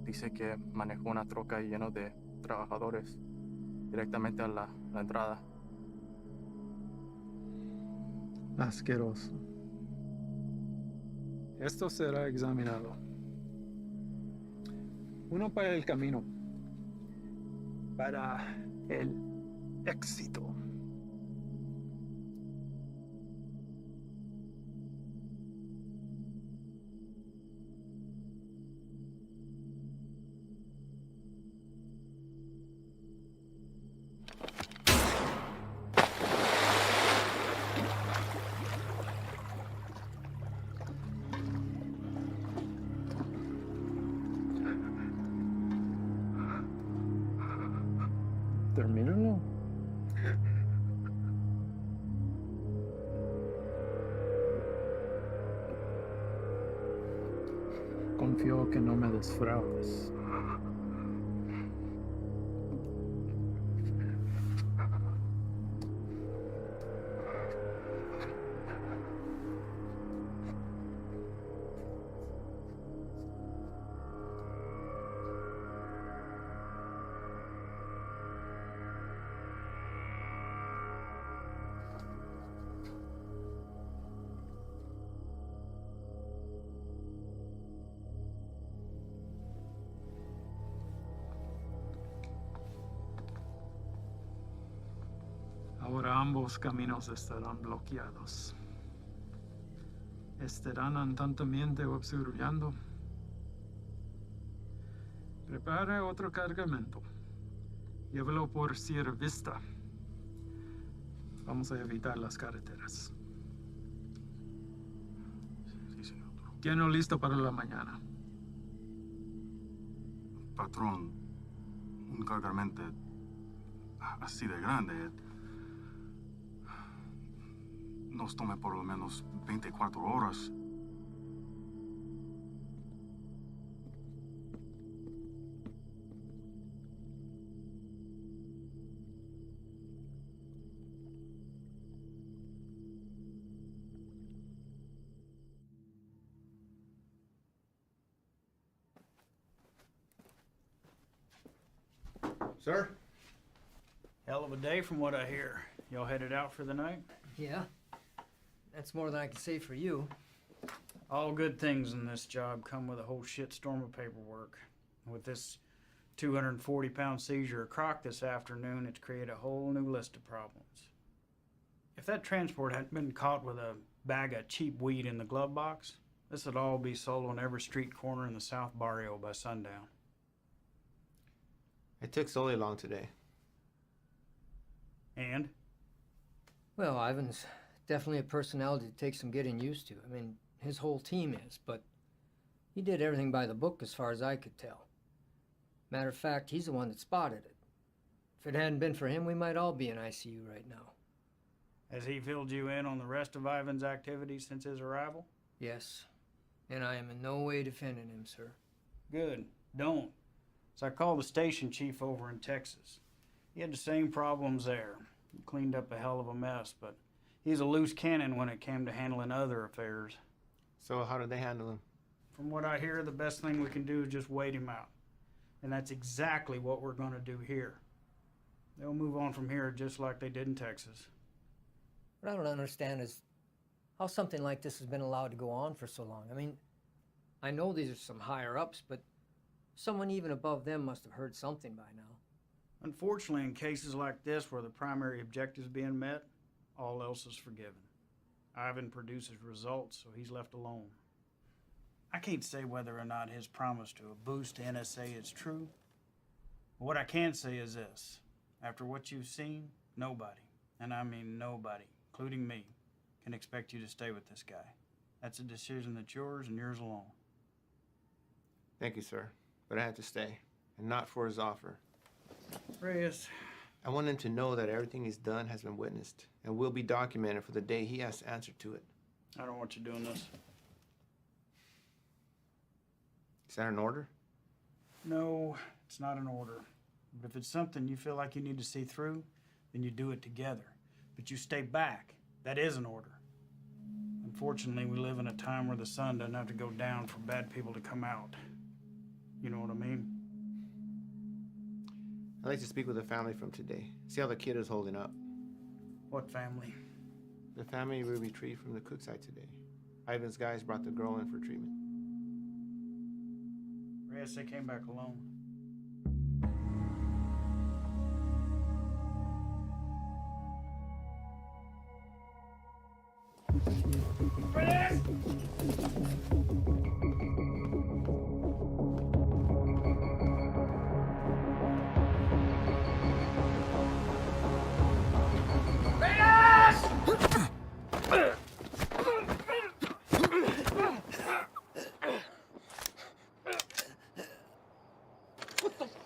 Dice que manejó una troca llena de trabajadores directamente a la entrada. Asqueroso. Esto será examinado. Uno para el camino. Para el éxito. Termínalo. Confío que no me defraudes. Ahora ambos caminos estarán bloqueados. Estarán andantamente obstruyendo. Prepare otro cargamento. Llévelo por Sierra Vista. Vamos a evitar las carreteras. Sí, señor. Lleno listo para la mañana. Patrón, un cargamento así de grande nos tome por lo menos 24 horas. Sir? Hell of a day from what I hear. Y'all headed out for the night? Yeah. That's more than I can say for you. All good things in this job come with a whole shitstorm of paperwork. With this 240-pound seizure of Croc this afternoon, it's created a whole new list of problems. If that transport hadn't been caught with a bag of cheap weed in the glove box, this would all be sold on every street corner in the South Barrio by sundown. It took Sully long today. And? Well, Ivan's definitely a personality that takes some getting used to. I mean, his whole team is, but he did everything by the book as far as I could tell. Matter of fact, he's the one that spotted it. If it hadn't been for him, we might all be in ICU right now. Has he filled you in on the rest of Ivan's activities since his arrival? Yes, and I am in no way defending him, sir. Good. Don't. So I called the station chief over in Texas. He had the same problems there. He cleaned up a hell of a mess, but he's a loose cannon when it came to handling other affairs. So how did they handle him? From what I hear, the best thing we can do is just wait him out. And that's exactly what we're going to do here. They'll move on from here just like they did in Texas. What I don't understand is how something like this has been allowed to go on for so long. I mean, I know these are some higher-ups, but someone even above them must have heard something by now. Unfortunately, in cases like this where the primary objective is being met, all else is forgiven. Ivan produces results, so he's left alone. I can't say whether or not his promise to a boost to NSA is true. But what I can say is this. After what you've seen, nobody, and I mean nobody, including me, can expect you to stay with this guy. That's a decision that's yours and yours alone. Thank you, sir. But I had to stay, and not for his offer. Reyes, I want him to know that everything he's done has been witnessed and will be documented for the day he has to answer to it. I don't want you doing this. Is that an order? No, it's not an order. But if it's something you feel like you need to see through, then you do it together. But you stay back. That is an order. Unfortunately, we live in a time where the sun doesn't have to go down for bad people to come out. You know what I mean? I'd like to speak with the family from today. See how the kid is holding up. What family? The family we retrieved from the cook site today. Ivan's guys brought the girl in for treatment. Reyes, they came back alone.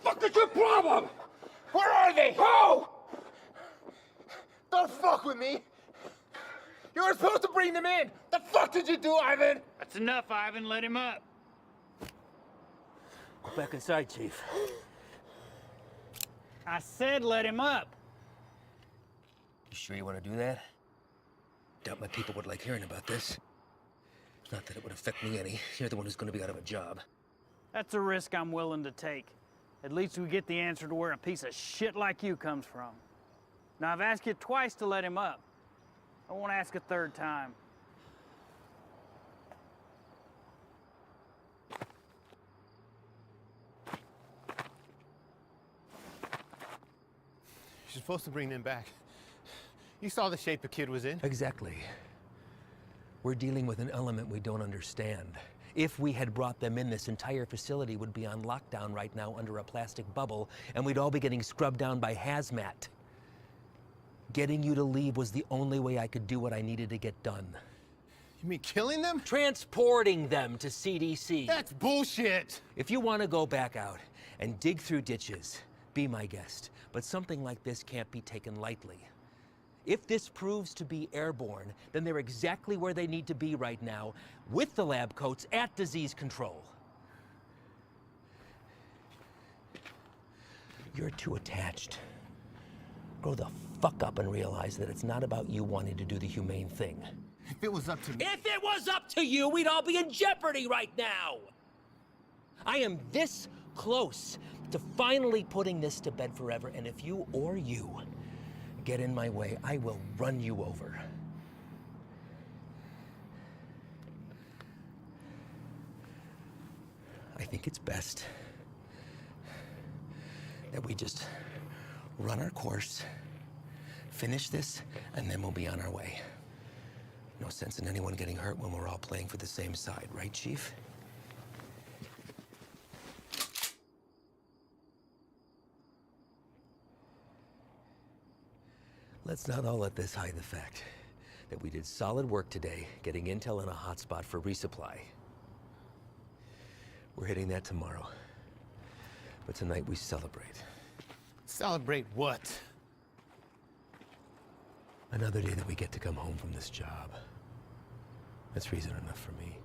What is your problem? Where are they? Who? Don't fuck with me! You were supposed to bring them in! The fuck did you do, Ivan? That's enough, Ivan. Let him up. Go back inside, Chief. I said let him up. You sure you want to do that? Doubt my people would like hearing about this. Not that it would affect me any. You're the one who's going to be out of a job. That's a risk I'm willing to take. At least we get the answer to where a piece of shit like you comes from. Now, I've asked you twice to let him up. I won't ask a third time. You're supposed to bring them back. You saw the shape the kid was in. Exactly. We're dealing with an element we don't understand. If we had brought them in, this entire facility would be on lockdown right now under a plastic bubble, and we'd all be getting scrubbed down by hazmat. Getting you to leave was the only way I could do what I needed to get done. You mean killing them? Transporting them to CDC. That's bullshit! If you want to go back out and dig through ditches, be my guest. But something like this can't be taken lightly. If this proves to be airborne, then they're exactly where they need to be right now, with the lab coats at disease control. You're too attached. Grow the fuck up and realize that it's not about you wanting to do the humane thing. If it was up to me... If it was up to you, we'd all be in jeopardy right now! I am this close to finally putting this to bed forever, and if you or you get in my way, I will run you over. I think it's best that we just run our course, finish this, and then we'll be on our way. No sense in anyone getting hurt when we're all playing for the same side, right, Chief? Let's not all let this hide the fact that we did solid work today getting intel in a hotspot for resupply. We're hitting that tomorrow. But tonight we celebrate. Celebrate what? Another day that we get to come home from this job. That's reason enough for me.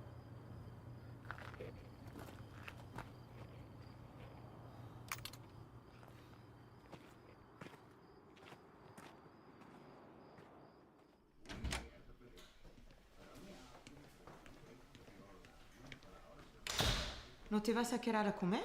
¿No te vas a quedar a comer?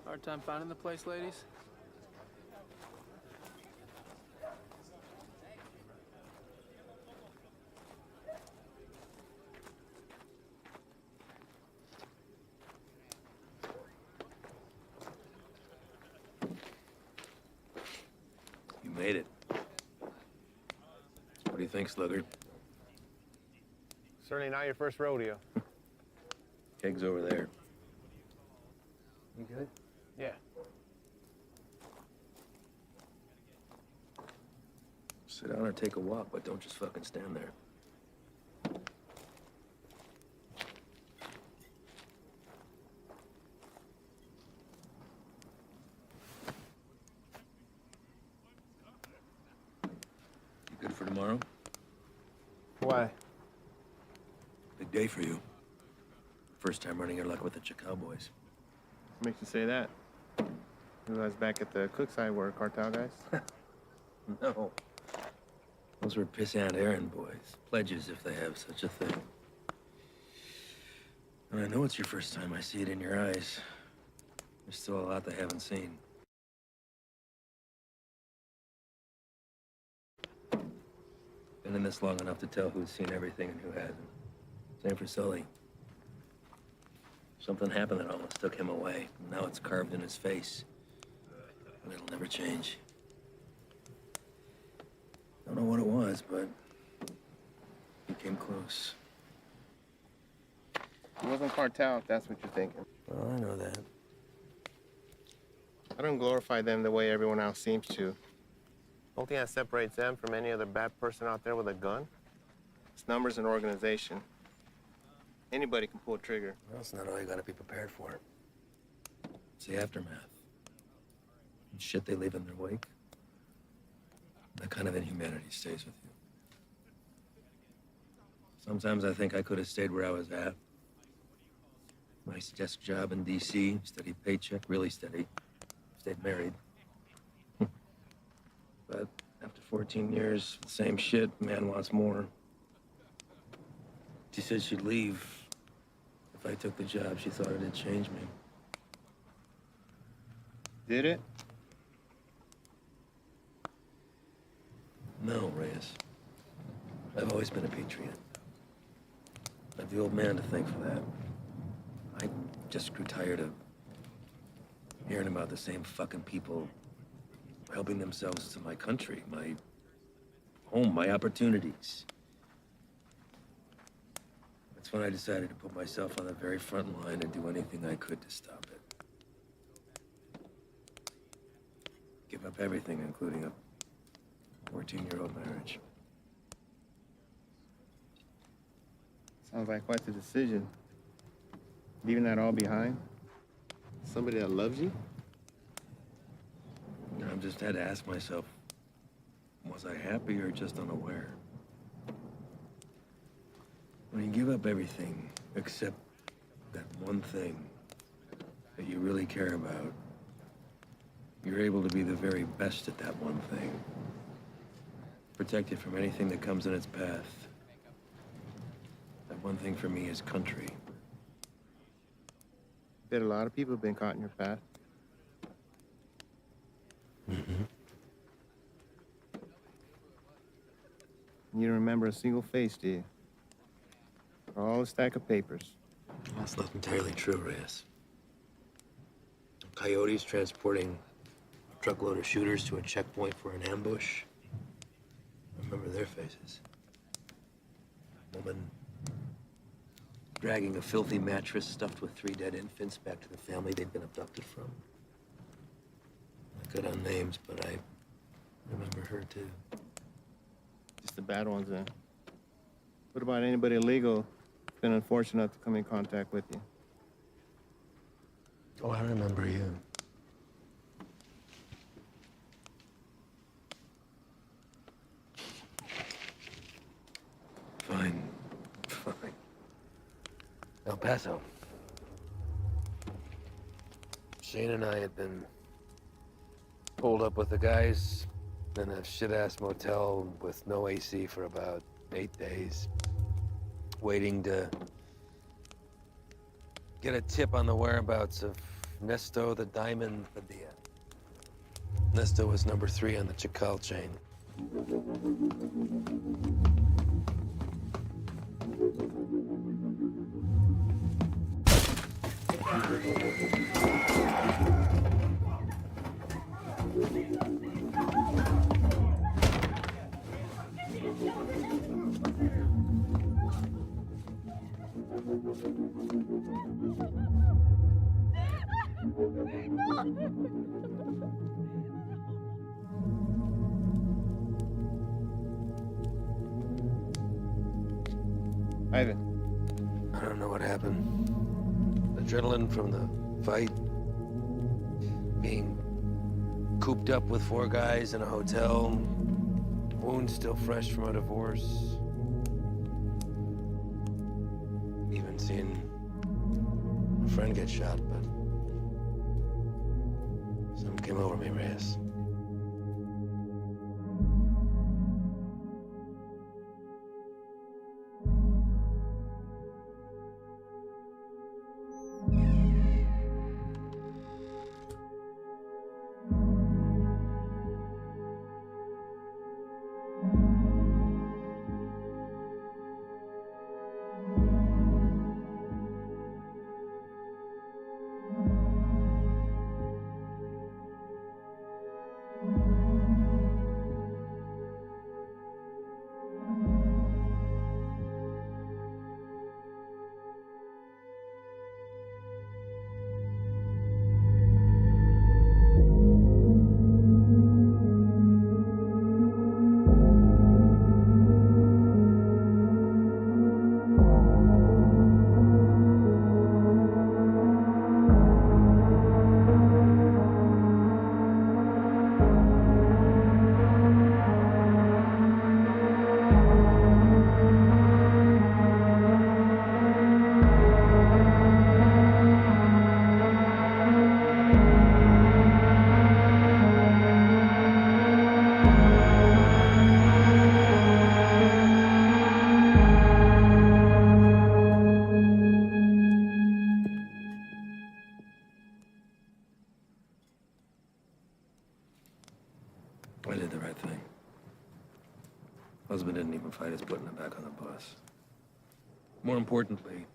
Hard time finding the place, ladies? Made it. What do you think, Sluggard? Certainly not your first rodeo. Keg's over there. You good? Yeah. Sit down or take a walk, but don't just fucking stand there. You good for tomorrow? Why? Big day for you. First time running your luck with the Chakal boys. Makes you say that. You guys back at the Cookside were cartel guys? No. Those were pissant errand boys. Pledges, if they have such a thing. And I know it's your first time. I see it in your eyes. There's still a lot they haven't seen. Been in this long enough to tell who's seen everything and who hasn't. Same for Sully. Something happened that almost took him away. And now it's carved in his face. And it'll never change. Don't know what it was, but he came close. It wasn't cartel, if that's what you're thinking. Well, I know that. I don't glorify them the way everyone else seems to. Only thing that separates them from any other bad person out there with a gun? It's numbers and organization. Anybody can pull a trigger. Well, it's not all you gotta be prepared for. It's the aftermath. And shit they leave in their wake. That kind of inhumanity stays with you. Sometimes I think I could have stayed where I was at. Nice desk job in D.C., steady paycheck, really steady. Stayed married. But after 14 years, same shit, man wants more. She said she'd leave if I took the job. She thought it'd change me. Did it? No, Reyes. I've always been a patriot. I have the old man to thank for that. I just grew tired of hearing about the same fucking people helping themselves to my country, my home, my opportunities. That's when I decided to put myself on the very front line and do anything I could to stop it. Give up everything, including a 14-year-old marriage. Sounds like quite the decision. Leaving that all behind? Somebody that loves you? I've just had to ask myself, was I happy or just unaware? When you give up everything except that one thing that you really care about, you're able to be the very best at that one thing. Protect it from anything that comes in its path. That one thing for me is country. Bet a lot of people have been caught in your path. Mm-hmm. You don't remember a single face, do you? All a stack of papers. That's not entirely true, Reyes. Coyotes transporting a truckload of shooters to a checkpoint for an ambush. I remember their faces. Woman dragging a filthy mattress stuffed with 3 dead infants back to the family they'd been abducted from. I cut on names, but I remember her too. Just the bad ones, then. What about anybody illegal who's been unfortunate enough to come in contact with you? Oh, I remember you. Fine. Fine. El Paso. Shane and I had been pulled up with the guys in a shit-ass motel with no AC for about 8 days, waiting to get a tip on the whereabouts of Nesto the Diamond Padilla. Nesto was number 3 on the Chakal chain. Ivan. I don't know what happened. Adrenaline from the fight. Being cooped up with 4 guys in a hotel. Wounds still fresh from a divorce. Even seeing a friend get shot, but something came over me, Reyes. I did the right thing. Husband didn't even fight us putting him back on the bus. More importantly,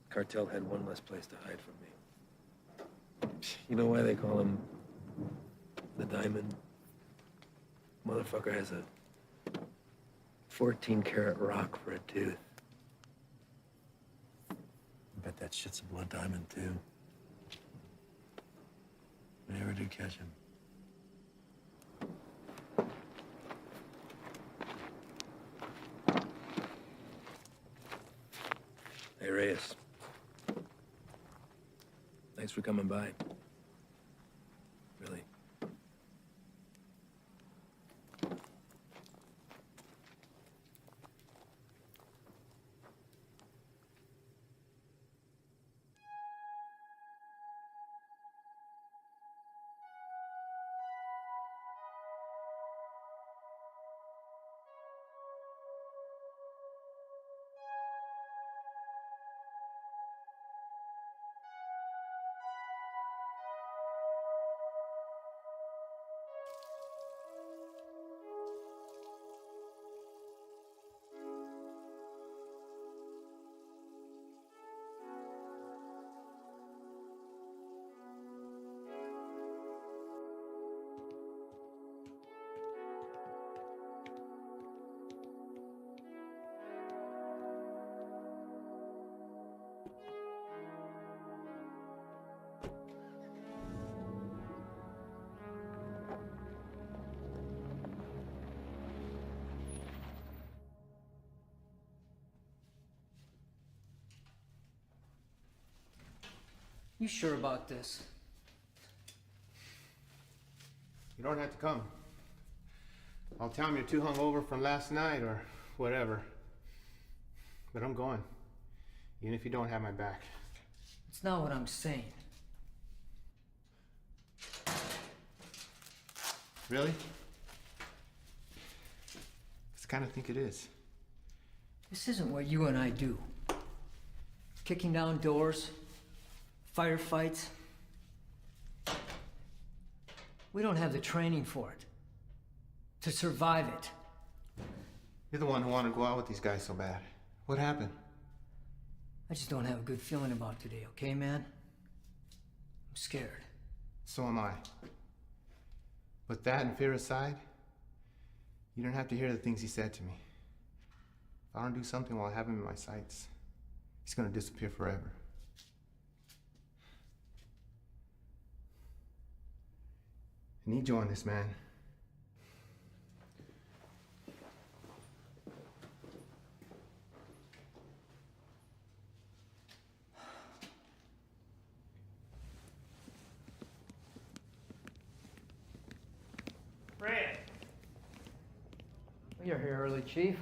cartel had one less place to hide from me. You know why they call him the Diamond? Motherfucker has a 14-karat rock for a tooth. I bet that shit's a blood diamond, too. We never did catch him. Hey, Reyes. Thanks for coming by. Really. You sure about this? You don't have to come. I'll tell him you're too hungover from last night or whatever. But I'm going. Even if you don't have my back. It's not what I'm saying. Really? 'Cause I kind of think it is. This isn't what you and I do. Kicking down doors, firefights. We don't have the training for it. To survive it. You're the one who wanted to go out with these guys so bad. What happened? I just don't have a good feeling about today, okay, man? I'm scared. So am I. But that and fear aside, you don't have to hear the things he said to me. If I don't do something while I have him in my sights, he's gonna disappear forever. I need you on this, man. You're here early, Chief.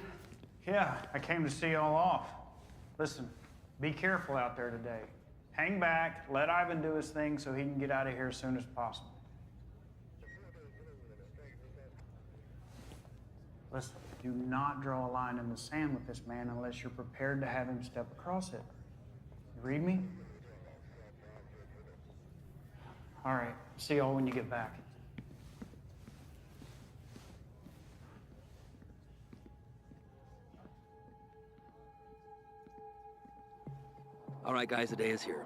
Yeah, I came to see y'all off. Listen, be careful out there today. Hang back, let Ivan do his thing so he can get out of here as soon as possible. Listen, do not draw a line in the sand with this man unless you're prepared to have him step across it. You read me? All right, see y'all when you get back. All right, guys, the day is here.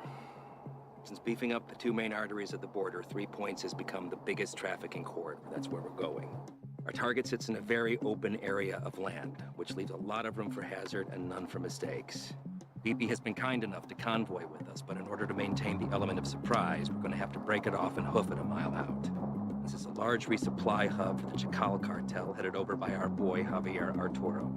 Since beefing up the two main arteries at the border, 3 Points has become the biggest trafficking corridor. That's where we're going. Our target sits in a very open area of land, which leaves a lot of room for hazard and none for mistakes. BP has been kind enough to convoy with us, but in order to maintain the element of surprise, we're going to have to break it off and hoof it a mile out. This is a large resupply hub for the Chacal cartel, headed over by our boy, Javier Arturo.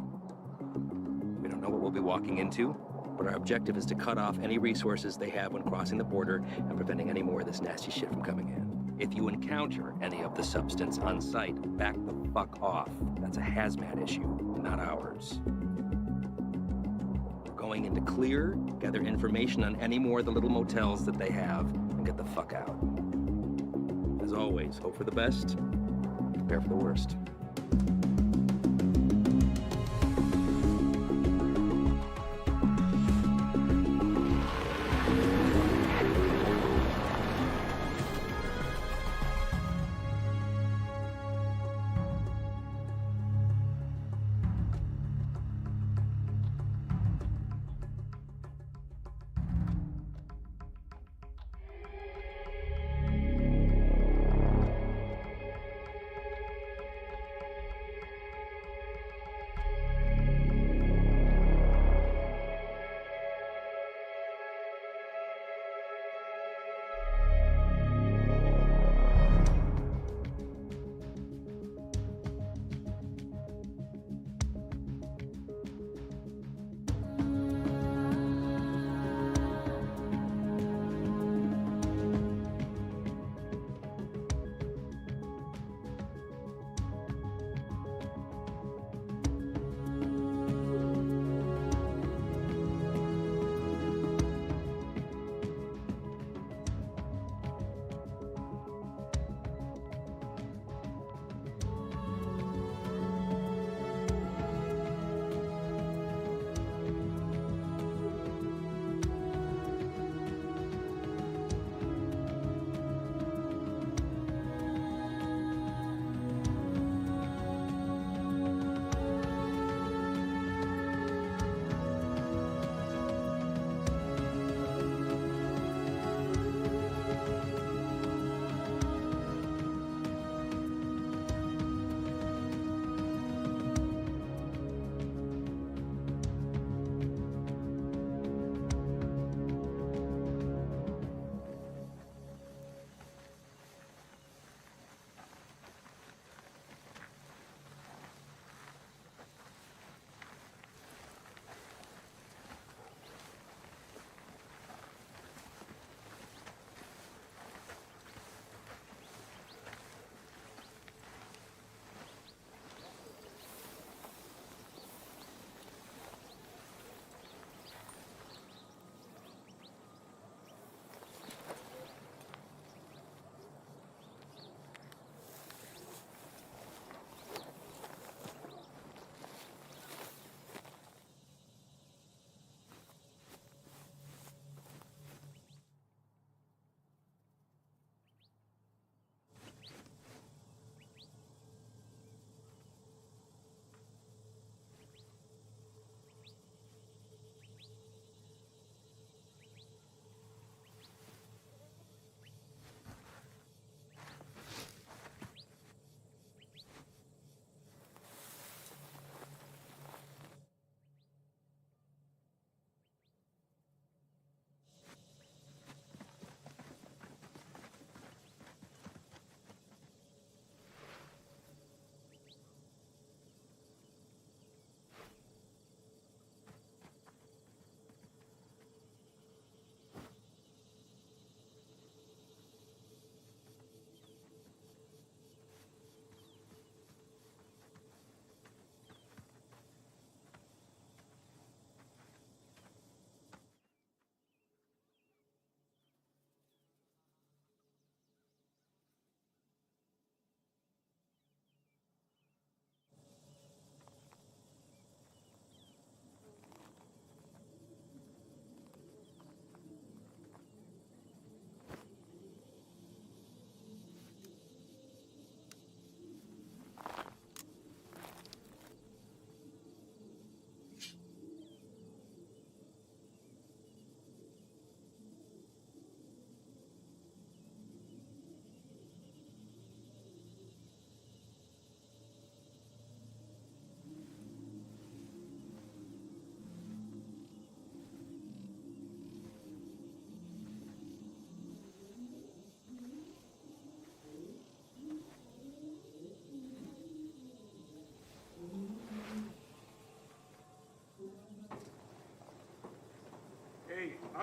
We don't know what we'll be walking into, but our objective is to cut off any resources they have when crossing the border and preventing any more of this nasty shit from coming in. If you encounter any of the substance on site, back the fuck off. That's a hazmat issue, not ours. We're going into clear, gather information on any more of the little motels that they have, and get the fuck out. As always, hope for the best, prepare for the worst.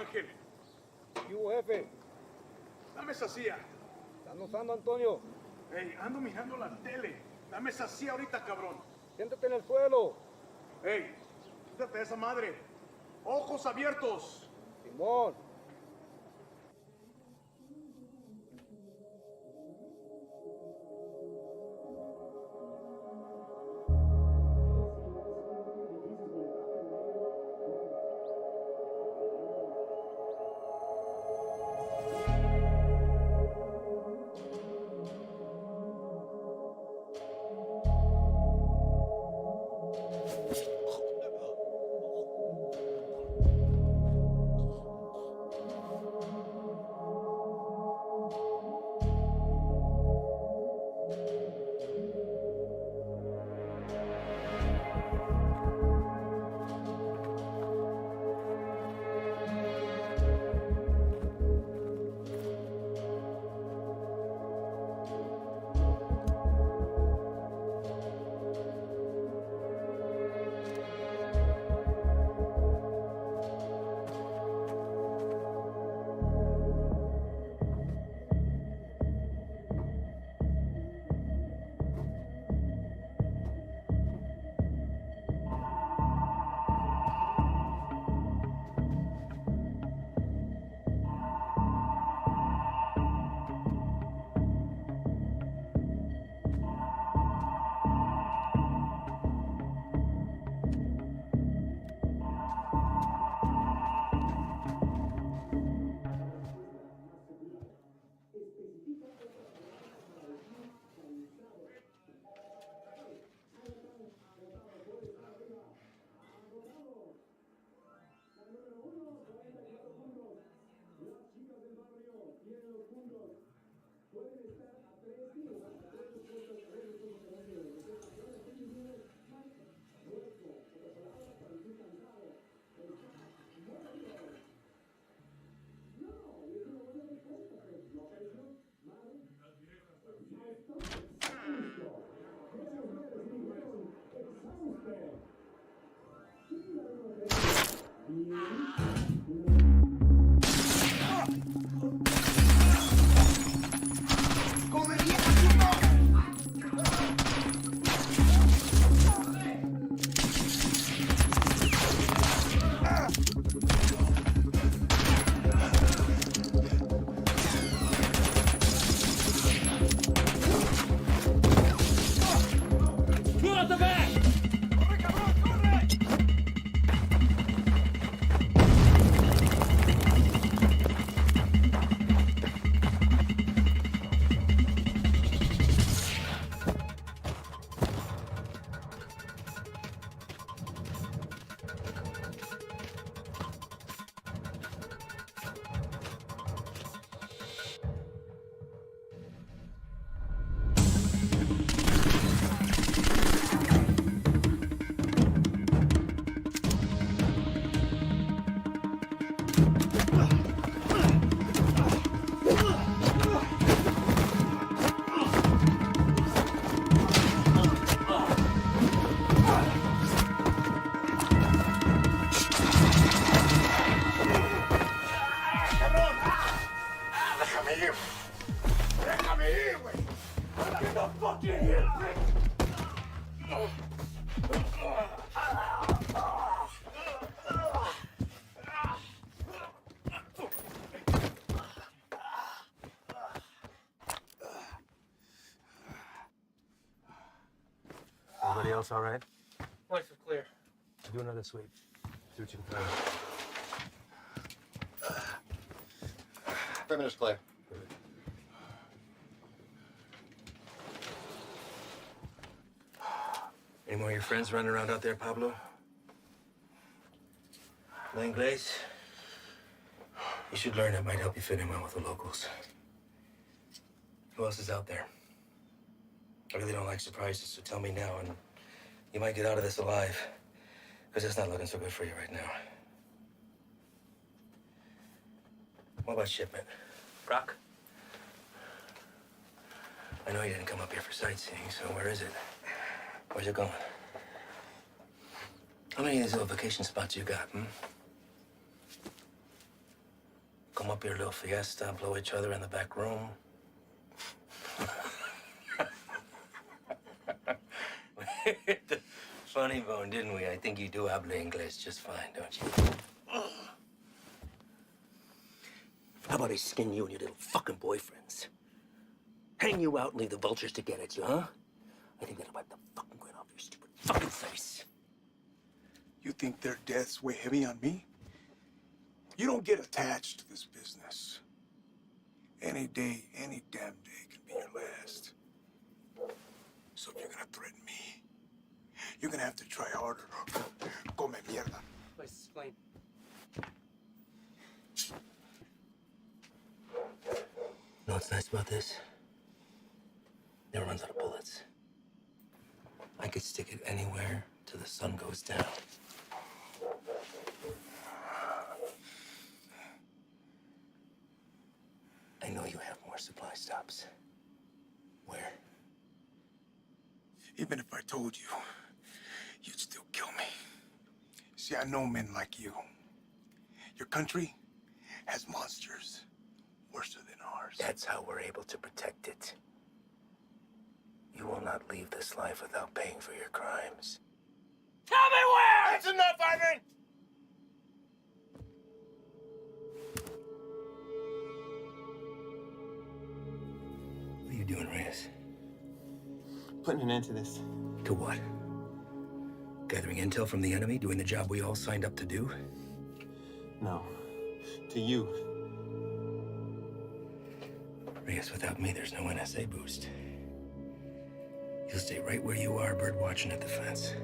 Ángel. ¿Qué hubo, jefe? Dame esa silla. ¿Están usando, Antonio? Ey, ando mirando la tele. Dame esa silla ahorita, cabrón. Siéntate en el suelo. Ey, quítate esa madre. Ojos abiertos. Simón. Everybody else all right? Lights are clear. Do another sweep. See what you can find. 3 minutes clear. Any more of your friends running around out there, Pablo? L'Anglais? You should learn. It might help you fit in well with the locals. Who else is out there? I really don't like surprises, so tell me now, and you might get out of this alive. Because it's not looking so good for you right now. What about shipment? Brock? I know you didn't come up here for sightseeing, so where is it? Where's it going? How many of these little vacation spots you got, hmm? come up here, a little fiesta, blow each other in the back room. The funny bone, didn't we? I think you do habla English just fine, don't you? How about I skin you and your little fucking boyfriends? Hang you out and leave the vultures to get at you, huh? I think that'll wipe the fucking grin off your stupid fucking face. You think their deaths weigh heavy on me? You don't get attached to this business. Any day, any damn day can be your last. So if you're gonna threaten me, you're gonna have to try harder. Come mierda. Let's explain. You know what's nice about this? Never runs out of bullets. I could stick it anywhere till the sun goes down. I know you have more supply stops. Where? Even if I told you, you'd still kill me. See, I know men like you. Your country has monsters worse than ours. That's how we're able to protect it. You will not leave this life without paying for your crimes. Tell me where! That's enough, Ivan! What are you doing, Reyes? Putting an end to this. To what? Gathering intel from the enemy, doing the job we all signed up to do? No. To you. Reyes, without me, there's no NSA boost. You'll stay right where you are, bird watching at the fence.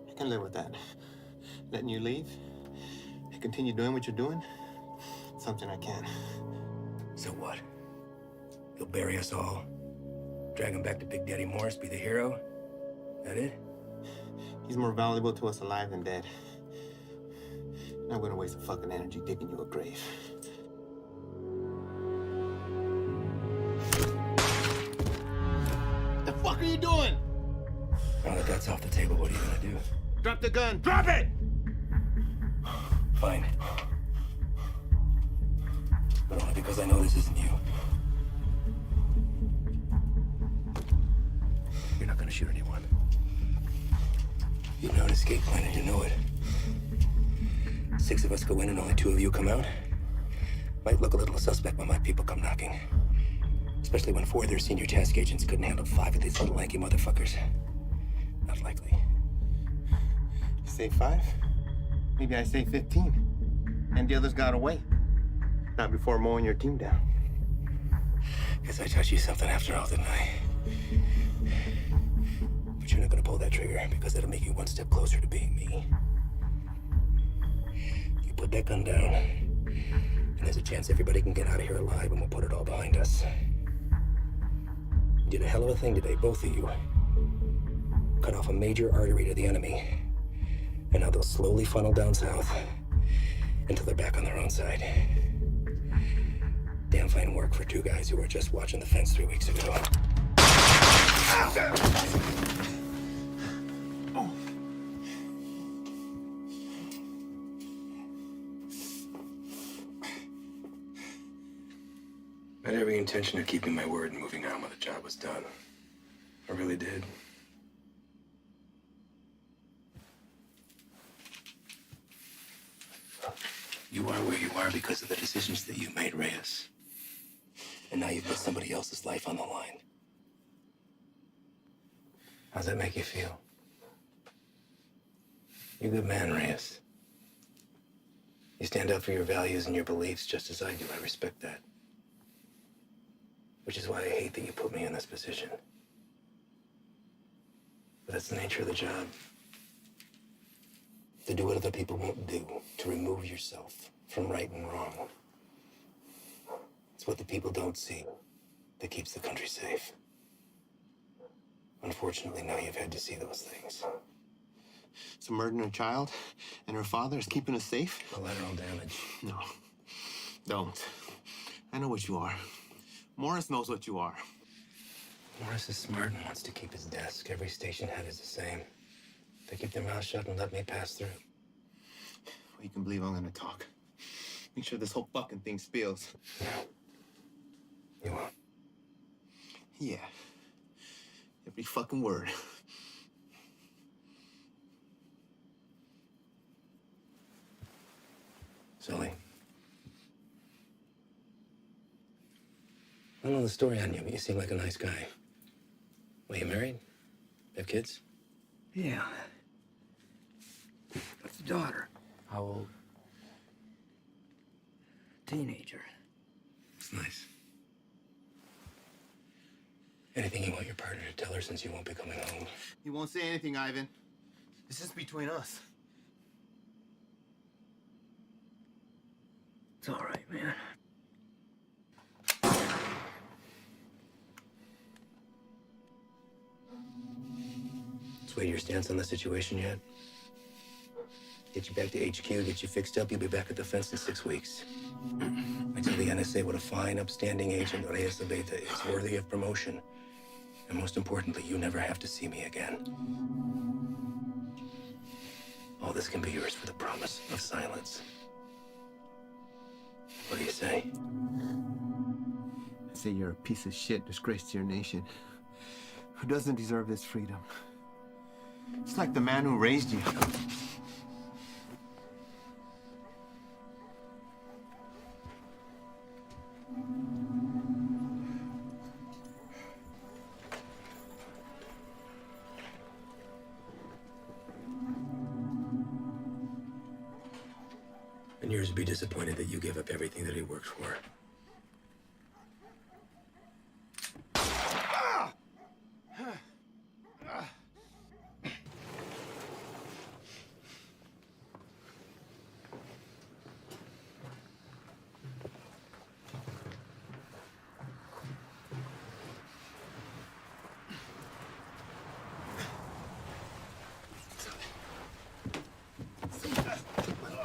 I can live with that. Letting you leave and continue doing what you're doing, something I can. So what? You'll bury us all, drag him back to Big Daddy Morris, be the hero? That it? He's more valuable to us alive than dead. I'm not gonna waste the fucking energy digging you a grave. The fuck are you doing? Now that that's off the table, what are you gonna do? Drop the gun. Drop it! Fine. But only because I know this isn't you. You're not gonna shoot anyone. You know an escape plan and you know it. 6 of us go in and only 2 of you come out. Might look a little suspect when my people come knocking. Especially when 4 of their senior task agents couldn't handle 5 of these little lanky motherfuckers. Not likely. You say 5? Maybe I say 15. And the others got away. Not before mowing your team down. Guess I taught you something after all, didn't I? But you're not gonna pull that trigger because that'll make you 1 step closer to being me. You put that gun down, and there's a chance everybody can get out of here alive and we'll put it all behind us. You did a hell of a thing today, both of you. Cut off a major artery to the enemy. And now they'll slowly funnel down south until they're back on their own side. Damn fine work for 2 guys who were just watching the fence 3 weeks ago. I had every intention of keeping my word and moving on when the job was done. I really did. You are where you are because of the decisions that you made, Reyes. And now you've put somebody else's life on the line. How's that make you feel? You're a good man, Reyes. You stand up for your values and your beliefs just as I do. I respect that. Which is why I hate that you put me in this position. But that's the nature of the job. To do what other people won't do, to remove yourself from right and wrong. It's what the people don't see that keeps the country safe. Unfortunately, now you've had to see those things. So murdering a child and her father is keeping us safe? Collateral damage. No. Don't. I know what you are. Morris knows what you are. Morris is smart and wants to keep his desk. Every station head is the same. They keep their mouths shut and let me pass through. Well, you can believe I'm gonna talk. Make sure this whole fucking thing spills. You won't. Yeah. Every fucking word. Sully. I don't know the story on you, but you seem like a nice guy. Well, you married? Have kids? Yeah. Got a daughter. How old? Teenager. It's nice. Anything you want your partner to tell her since you won't be coming home? He won't say anything, Ivan. This is between us. It's all right, man. Sway your stance on the situation yet? Get you back to HQ, get you fixed up, you'll be back at the fence in 6 weeks. I tell the NSA what a fine, upstanding agent Reyes Abeta is, worthy of promotion. And most importantly, you never have to see me again. All this can be yours for the promise of silence. What do you say? I say you're a piece of shit, disgrace to your nation, who doesn't deserve this freedom. It's like the man who raised you. And yours would be disappointed that you gave up everything that he worked for.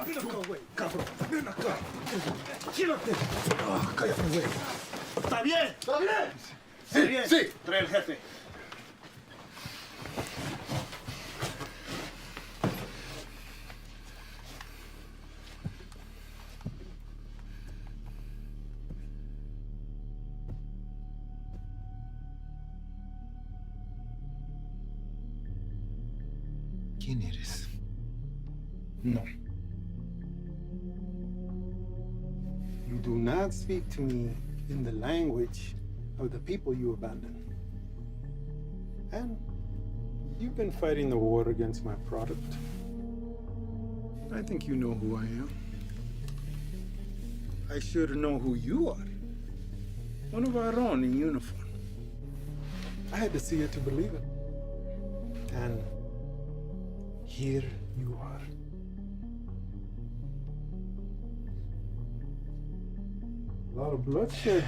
Ven acá, güey, cabrón. Ven acá. Gírate. Cállate, güey. ¿Está bien? ¿Está bien? Sí, ¿Está bien? Sí. Trae el jefe. ¿Quién eres? No. You do not speak to me in the language of the people you abandoned. And you've been fighting the war against my product. I think you know who I am. I should know who you are. One of our own in uniform. I had to see it to believe it. And here you are. A lot of bloodshed.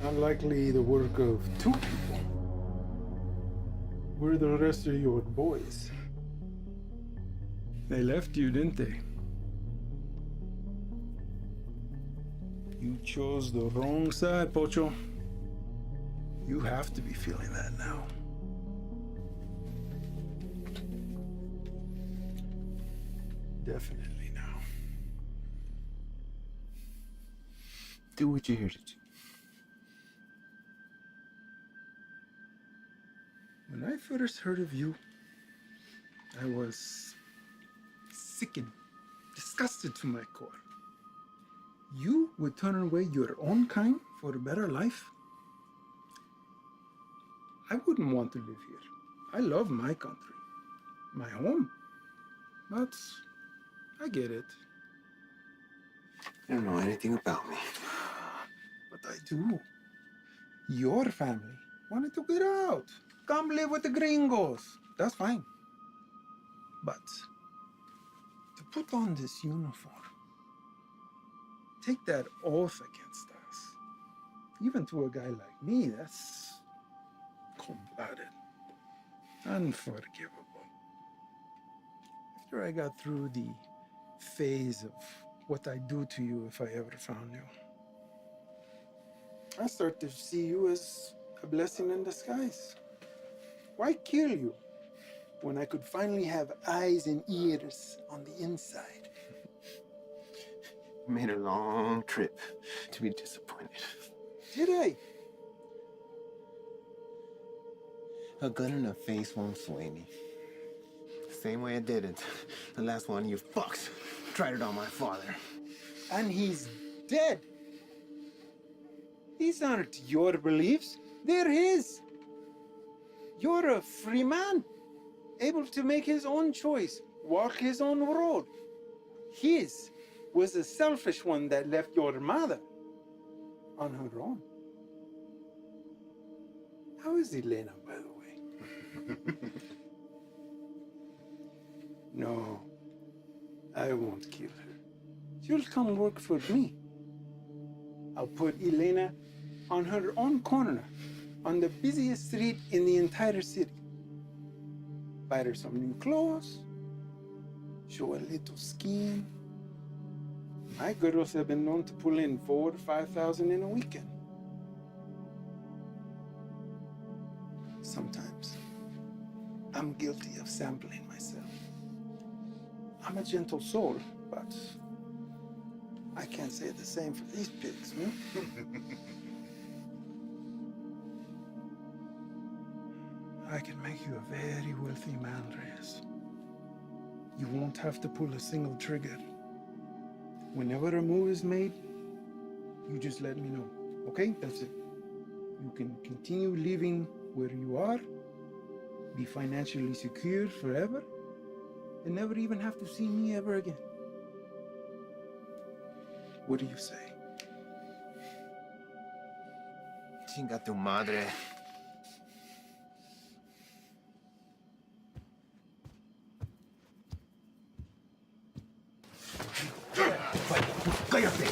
Unlikely the work of two people. Where are the rest of your boys? They left you, didn't they? You chose the wrong side, Pocho. You have to be feeling that now. Definitely now. Do what you're here to do. When I first heard of you, I was sickened, disgusted to my core. You would turn away your own kind for a better life? I wouldn't want to live here. I love my country, my home. But I get it. You don't know anything about me. But I do. Your family wanted to get out. Come live with the gringos. That's fine. But to put on this uniform, take that oath against us, even to a guy like me, that's cold-blooded, unforgivable. After I got through the phase of what I'd do to you if I ever found you, I start to see you as a blessing in disguise. Why kill you when I could finally have eyes and ears on the inside? Made a long trip to be disappointed. Did I? A gun in the face won't sway me. Same way it didn't. The last one you fucks tried it on my father. And he's dead. These aren't your beliefs, they're his. You're a free man, able to make his own choice, walk his own road. His was a selfish one that left your mother on her own. How is Elena, by the way? No, I won't kill her. She'll come work for me. I'll put Elena on her own corner on the busiest street in the entire city. Buy her some new clothes, show a little skin. My girls have been known to pull in 4,000 to 5,000 in a weekend. Sometimes I'm guilty of sampling myself. I'm a gentle soul, but I can't say the same for these pigs, huh? I can make you a very wealthy man, Reyes. You won't have to pull a single trigger. Whenever a move is made, you just let me know, okay? That's it. You can continue living where you are, be financially secure forever, and never even have to see me ever again. What do you say? Chinga tu madre. ¡Cállate!